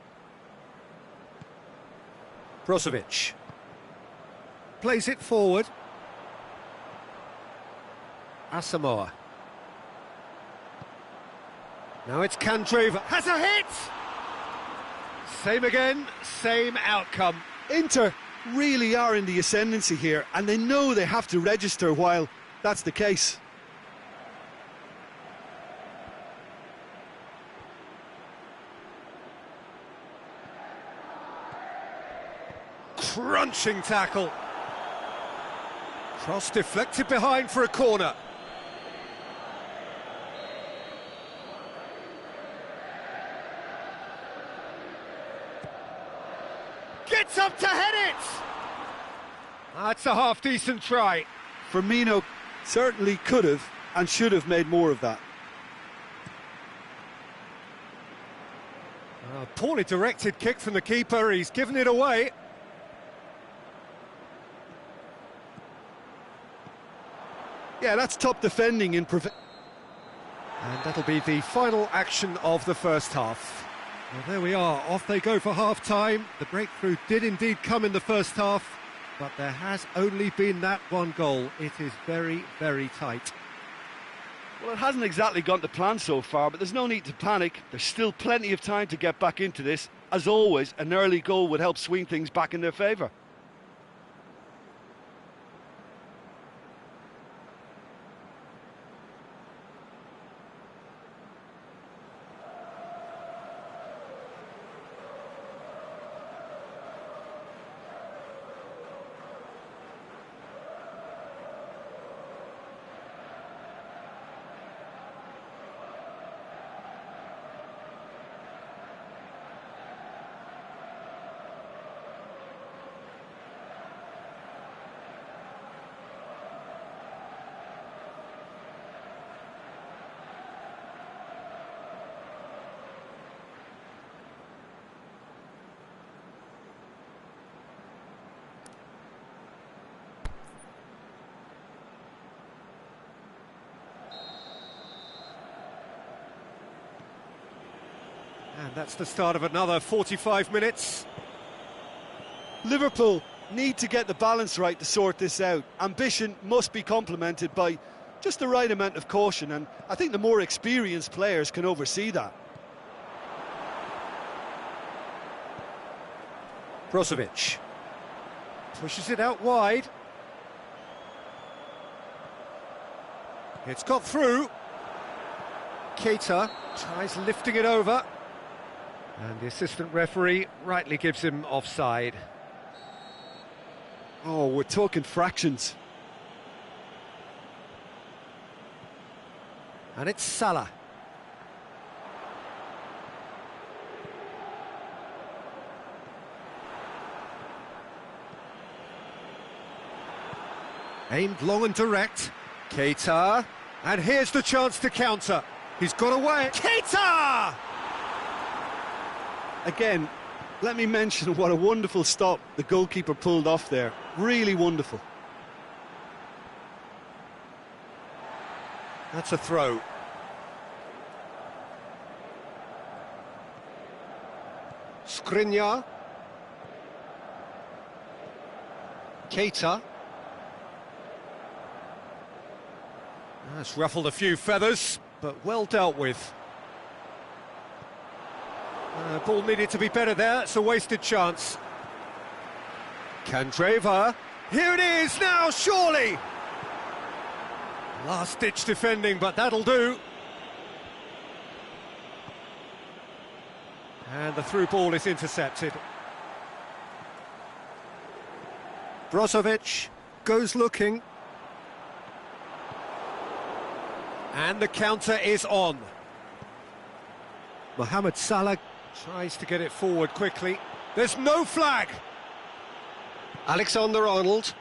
Brozovic. Plays it forward. Asamoah. Now it's Candreva. Has a hit! Same again, same outcome. Inter really are in the ascendancy here, and they know they have to register while that's the case. Crunching tackle. Cross deflected behind for a corner. Gets up to head it! That's a half-decent try. Firmino certainly could have and should have made more of that. Poorly directed kick from the keeper, he's given it away. Yeah, that's top defending in And that'll be the final action of the first half. Well, there we are, off they go for half-time. The breakthrough did indeed come in the first half, but there has only been that one goal. It is very, very tight. Well, it hasn't exactly gone to plan so far, but there's no need to panic. There's still plenty of time to get back into this. As always, an early goal would help swing things back in their favour. And that's the start of another 45 minutes. Liverpool need to get the balance right to sort this out. Ambition must be complemented by just the right amount of caution, and I think the more experienced players can oversee that. Brozovic pushes it out wide. It's got through. Keita tries lifting it over. And the assistant referee rightly gives him offside. Oh, we're talking fractions. And it's Salah. Aimed long and direct. Keita. And here's the chance to counter. He's got away. Keita! Again, let me mention what a wonderful stop the goalkeeper pulled off there. Really wonderful. That's a throw. Skriniar. Keita. That's ruffled a few feathers, but well dealt with. Ball needed to be better there, it's a wasted chance. Candreva, here it is now, surely! Last-ditch defending, but that'll do. And the through ball is intercepted. Brozovic goes looking. And the counter is on. Mohamed Salah tries to get it forward quickly. There's no flag! Alexander-Arnold.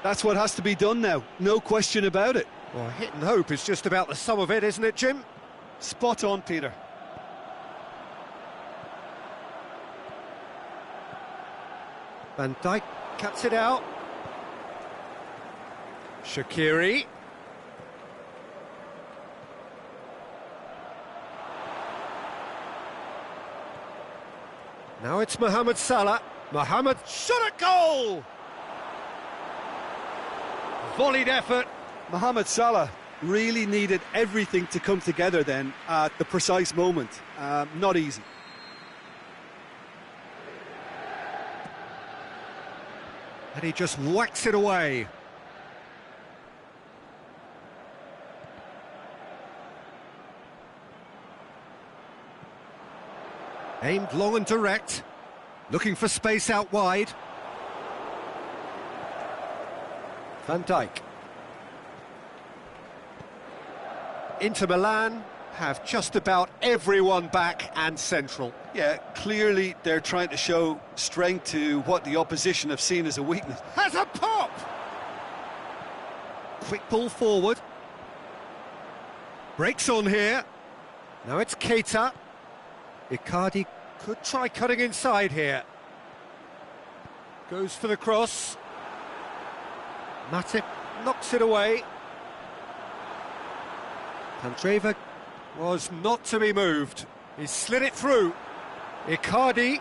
That's what has to be done now, no question about it. Well, hit and hope is just about the sum of it, isn't it, Jim? Spot on, Peter. Van Dijk cuts it out. Shaqiri. Now it's Mohamed Salah. Mohamed shot at goal! Volleyed effort. Mohamed Salah really needed everything to come together then at the precise moment. Not easy. And he just whacks it away. Aimed long and direct, looking for space out wide. Van Dijk. Inter Milan have just about everyone back and central. Yeah, clearly they're trying to show strength to what the opposition have seen as a weakness. Has a pop! Quick ball forward. Breaks on here. Now it's Keita. Icardi could try cutting inside here. Goes for the cross. Matip knocks it away. Candreva was not to be moved. He slid it through. Icardi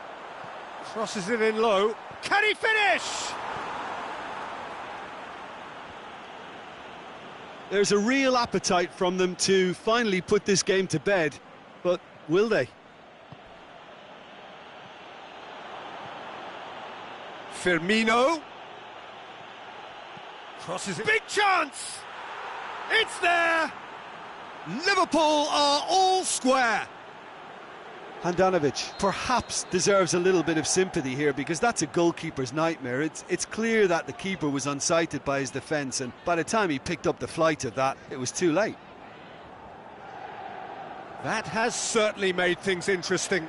crosses it in low. Can he finish? There's a real appetite from them to finally put this game to bed, but will they? Firmino crosses it. Big chance! It's there! Liverpool are all square. Handanovic perhaps deserves a little bit of sympathy here because that's a goalkeeper's nightmare. It's clear that the keeper was unsighted by his defence, and by the time he picked up the flight of that, it was too late. That has certainly made things interesting.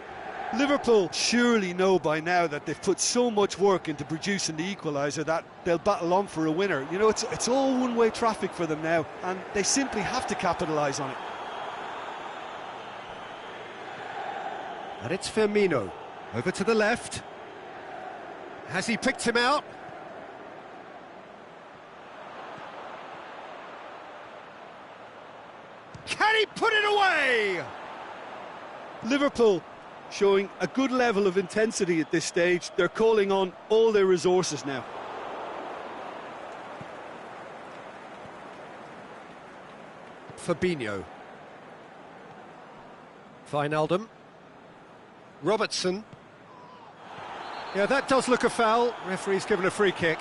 Liverpool surely know by now that they've put so much work into producing the equaliser that they'll battle on for a winner. You know, it's all one-way traffic for them now, and they simply have to capitalise on it. And it's Firmino, over to the left. Has he picked him out? Can he put it away? Liverpool showing a good level of intensity at this stage. They're calling on all their resources now. Fabinho. Wijnaldum. Robertson. Yeah, that does look a foul. Referee's given a free kick.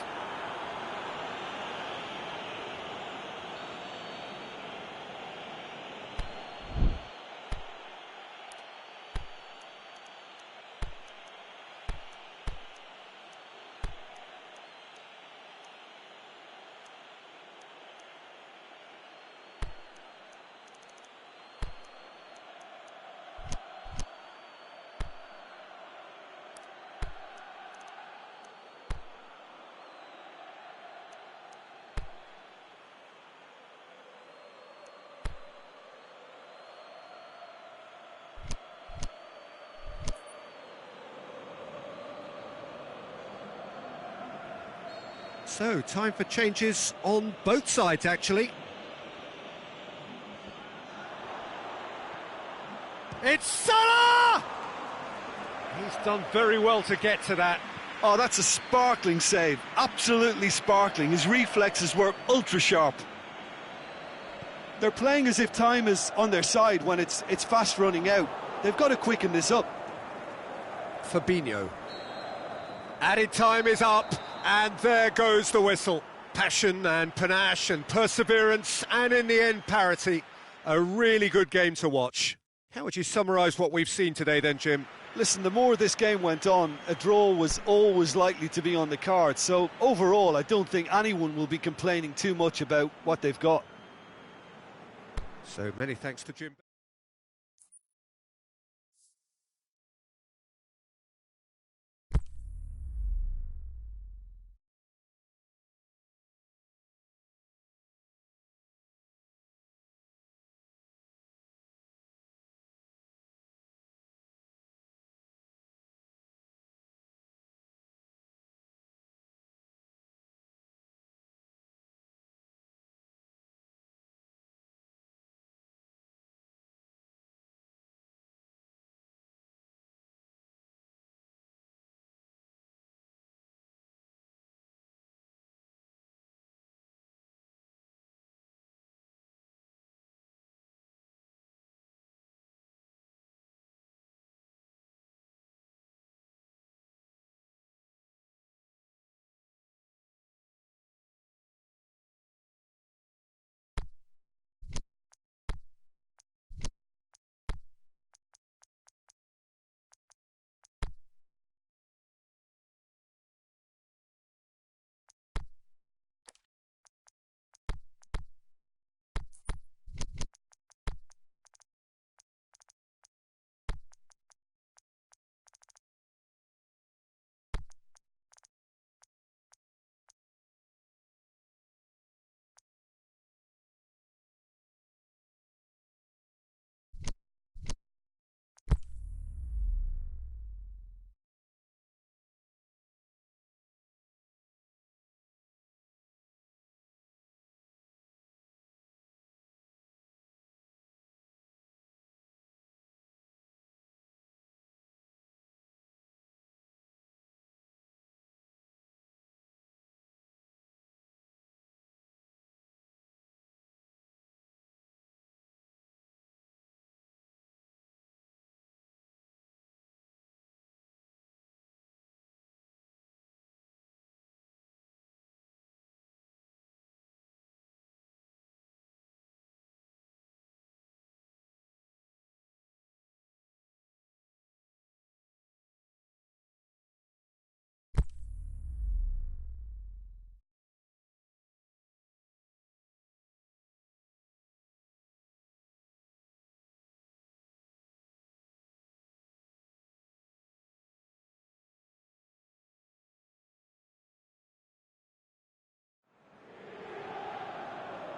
So, time for changes on both sides, actually. It's Salah! He's done very well to get to that. Oh, that's a sparkling save. Absolutely sparkling. His reflexes were ultra sharp. They're playing as if time is on their side when it's fast running out. They've got to quicken this up. Fabinho. Added time is up, and there goes the whistle. Passion and panache and perseverance, and in the end, parity. A really good game to watch. How would you summarise what we've seen today then, Jim? Listen, the more this game went on, a draw was always likely to be on the card. So overall, I don't think anyone will be complaining too much about what they've got. So many thanks to Jim.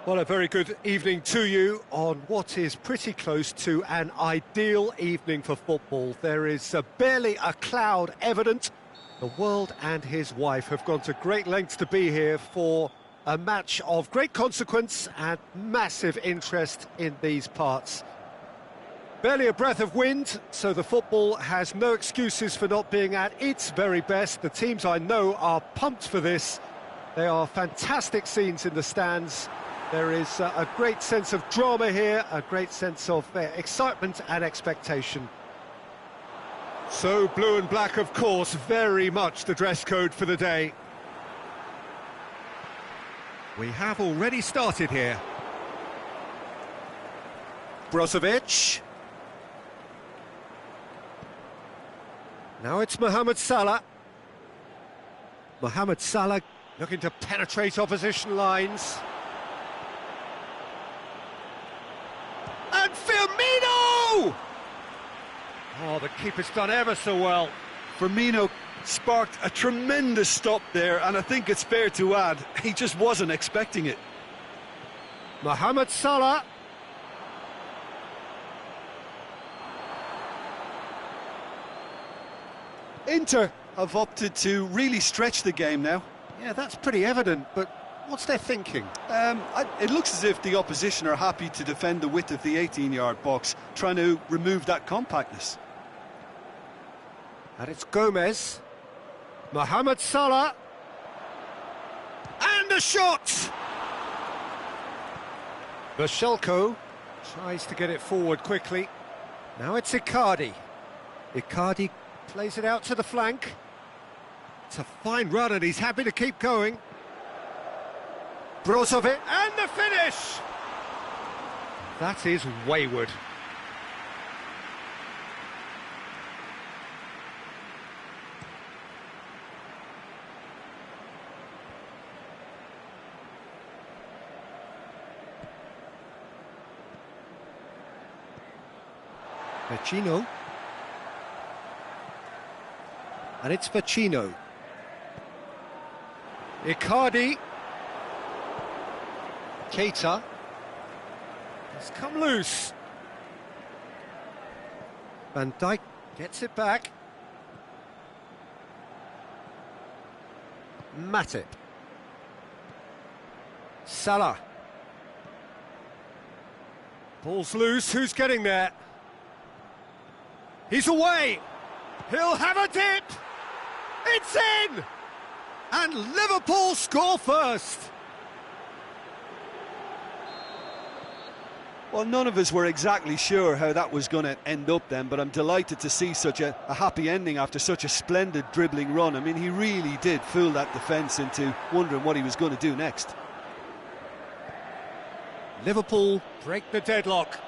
Well, a very good evening to you on what is pretty close to an ideal evening for football. There is barely a cloud evident. The world and his wife have gone to great lengths to be here for a match of great consequence and massive interest in these parts. Barely a breath of wind, so the football has no excuses for not being at its very best. The teams I know are pumped for this. They are fantastic scenes in the stands. There is a great sense of drama here, a great sense of excitement and expectation. So blue and black, of course, very much the dress code for the day. We have already started here. Brozovic. Now it's Mohamed Salah. Mohamed Salah looking to penetrate opposition lines. And Firmino! Oh, the keeper's done ever so well. Firmino sparked a tremendous stop there, and I think it's fair to add, he just wasn't expecting it. Mohamed Salah. Inter have opted to really stretch the game now. Yeah, that's pretty evident, but what's their thinking? It looks as if the opposition are happy to defend the width of the 18-yard box, trying to remove that compactness. And it's Gomez. Mohamed Salah. And a shot! Vashelko tries to get it forward quickly. Now it's Icardi. Icardi plays it out to the flank. It's a fine run and he's happy to keep going. Brozovic, and the finish! That is wayward. Vecino. And it's Vecino. Icardi. Keita. It's come loose. Van Dijk gets it back. Matip. Salah. Ball's loose, who's getting there? He's away! He'll have a dip! It's in! And Liverpool score first! Well, none of us were exactly sure how that was going to end up then, but I'm delighted to see such a happy ending after such a splendid dribbling run. I mean, he really did fool that defence into wondering what he was going to do next. Liverpool break the deadlock.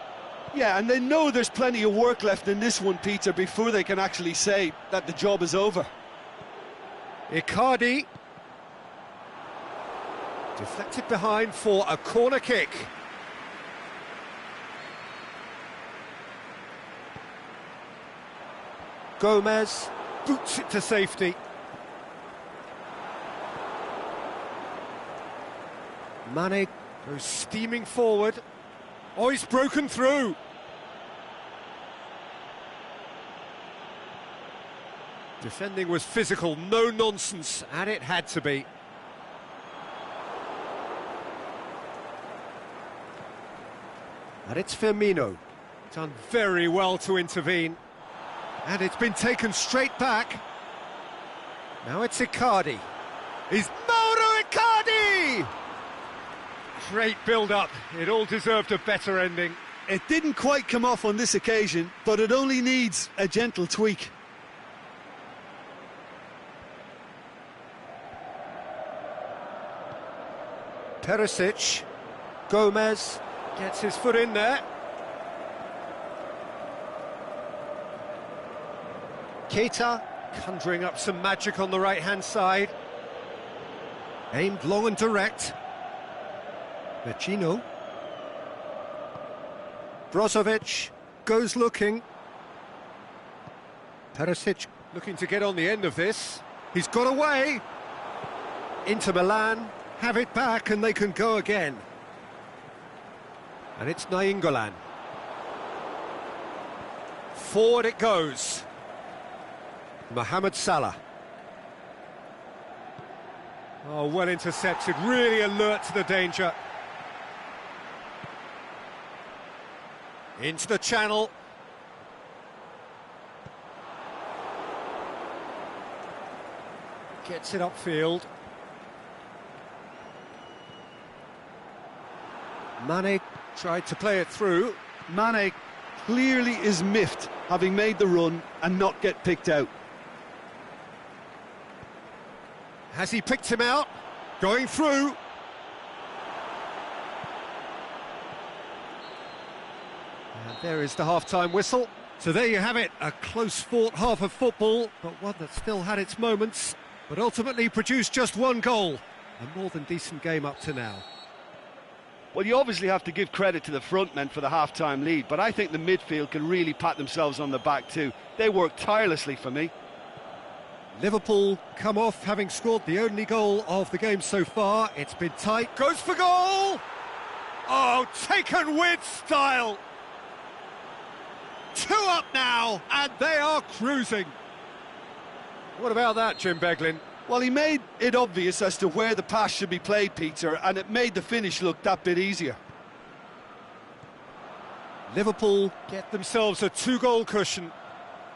Yeah, and they know there's plenty of work left in this one, Peter, before they can actually say that the job is over. Icardi. Deflected behind for a corner kick. Gomez boots it to safety. Mane goes steaming forward. Oh, he's broken through. Defending was physical, no nonsense, and it had to be. And it's Firmino. Done very well to intervene. And it's been taken straight back. Now it's Icardi. He's Mauro Icardi! Great build-up. It all deserved a better ending. It didn't quite come off on this occasion, but it only needs a gentle tweak. Perisic. Gomez gets his foot in there. Keita conjuring up some magic on the right-hand side. Aimed long and direct. Vecino. Brozovic goes looking. Perisic looking to get on the end of this. He's got away. Inter Milan have it back and they can go again. And it's Nainggolan. Forward it goes. Mohamed Salah. Oh, well intercepted, really alert to the danger. Into the channel. Gets it upfield. Mane tried to play it through. Mane clearly is miffed, having made the run and not get picked out. Has he picked him out? Going through. And there is the half-time whistle. So there you have it, a close-fought half of football, but one that still had its moments, but ultimately produced just one goal. A more than decent game up to now. Well, you obviously have to give credit to the front men for the half-time lead, but I think the midfield can really pat themselves on the back too. They worked tirelessly for me. Liverpool come off having scored the only goal of the game so far. It's been tight. Goes for goal! Oh, taken with style! 2 up now, and they are cruising. What about that, Jim Beglin? Well, he made it obvious as to where the pass should be played, Peter, and it made the finish look that bit easier. Liverpool get themselves a 2-goal cushion.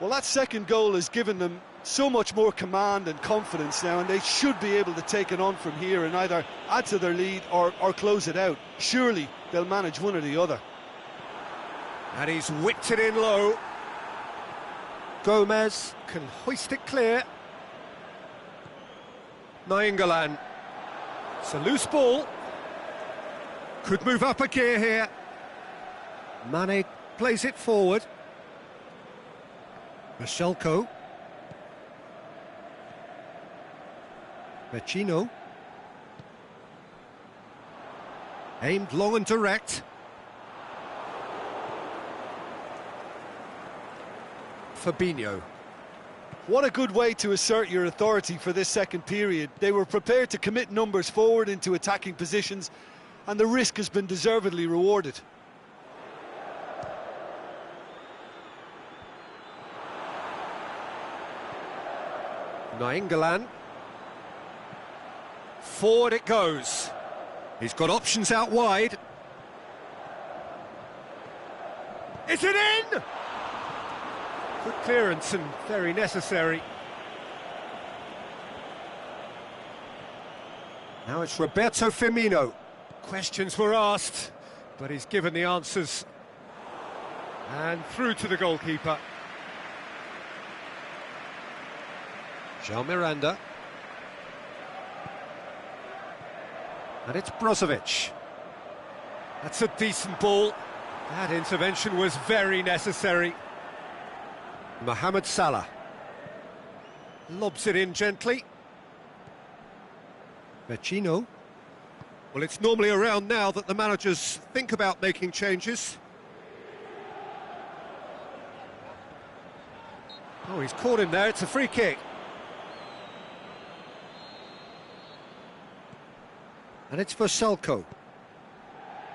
Well, that second goal has given them so much more command and confidence now, and they should be able to take it on from here and either add to their lead or close it out. Surely they'll manage one or the other. And he's whipped it in low. Gomez can hoist it clear. Nainggolan. It's a loose ball. Could move up a gear here. Mane plays it forward. Mashelko. Vecino. Aimed long and direct. Fabinho. What a good way to assert your authority for this second period. They were prepared to commit numbers forward into attacking positions, and the risk has been deservedly rewarded. Nainggolan. Forward it goes. He's got options out wide. Is it in? Good clearance and very necessary. Now it's Roberto Firmino. Questions were asked, but he's given the answers. And through to the goalkeeper. João Miranda. And it's Brozovic. That's a decent ball. That intervention was very necessary. Mohamed Salah. Lobs it in gently. Vecino. Well, it's normally around now that the managers think about making changes. Oh, he's caught him there. It's a free kick. And it's for Selko.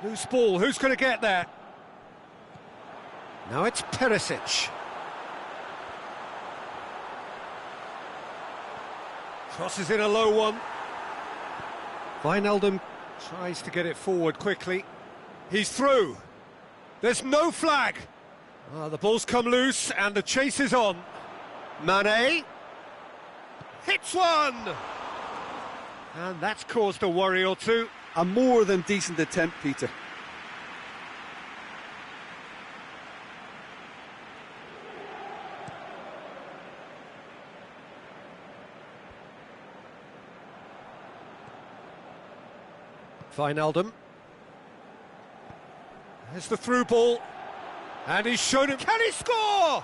Loose ball, who's going to get there? Now it's Perisic. Crosses in a low one. Wijnaldum tries to get it forward quickly. He's through. There's no flag. The ball's come loose and the chase is on. Mane hits one. And that's caused a worry or two. A more than decent attempt, Peter. Wijnaldum. There's the through ball. And he's shown him. Can he score?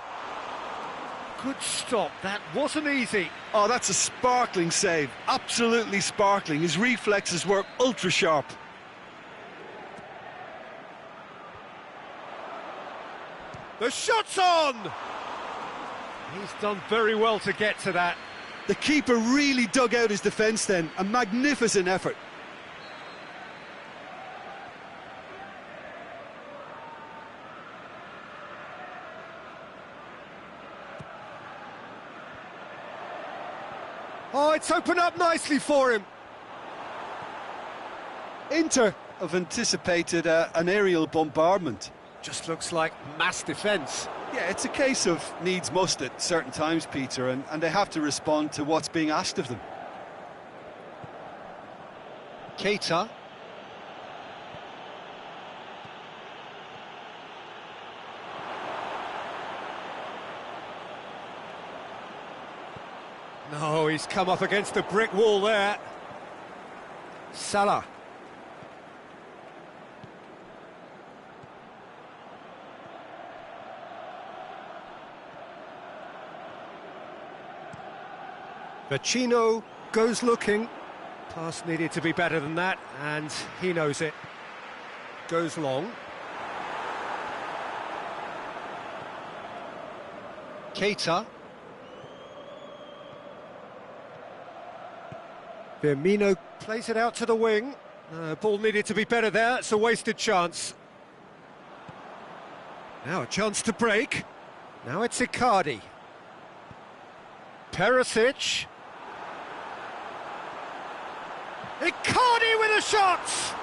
Good stop. That wasn't easy. Oh, that's a sparkling save. Absolutely sparkling. His reflexes were ultra sharp. The shot's on! He's done very well to get to that. The keeper really dug out his defence then. A magnificent effort. Oh, it's opened up nicely for him. Inter have anticipated an aerial bombardment. Just looks like mass defence. Yeah, it's a case of needs must at certain times, Peter, and they have to respond to what's being asked of them. Keita. No, he's come up against a brick wall there. Salah. Vecino goes looking. Pass needed to be better than that, and he knows it. Goes long. Keita. Firmino plays it out to the wing. Ball needed to be better there. It's a wasted chance. Now a chance to break. Now it's Icardi. Perisic. Icardi with a shot!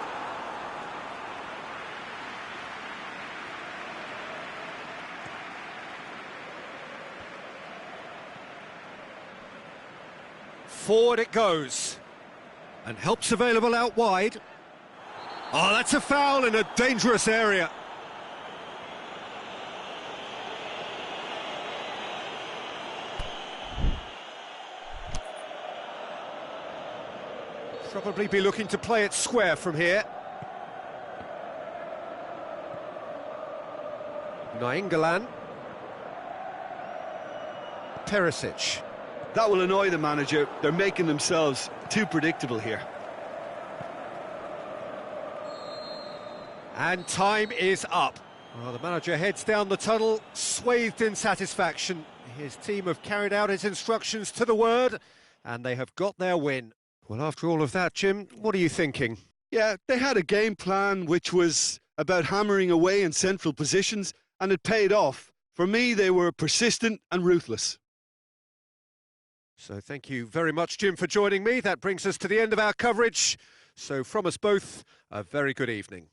Forward it goes. And help's available out wide. Oh, that's a foul in a dangerous area. Probably be looking to play it square from here. Nainggolan. Perisic. That will annoy the manager. They're making themselves too predictable here. And time is up. Well, the manager heads down the tunnel, swathed in satisfaction. His team have carried out his instructions to the word, and they have got their win. Well, after all of that, Jim, what are you thinking? Yeah, they had a game plan which was about hammering away in central positions, and it paid off. For me, they were persistent and ruthless. So thank you very much, Jim, for joining me. That brings us to the end of our coverage. So from us both, a very good evening.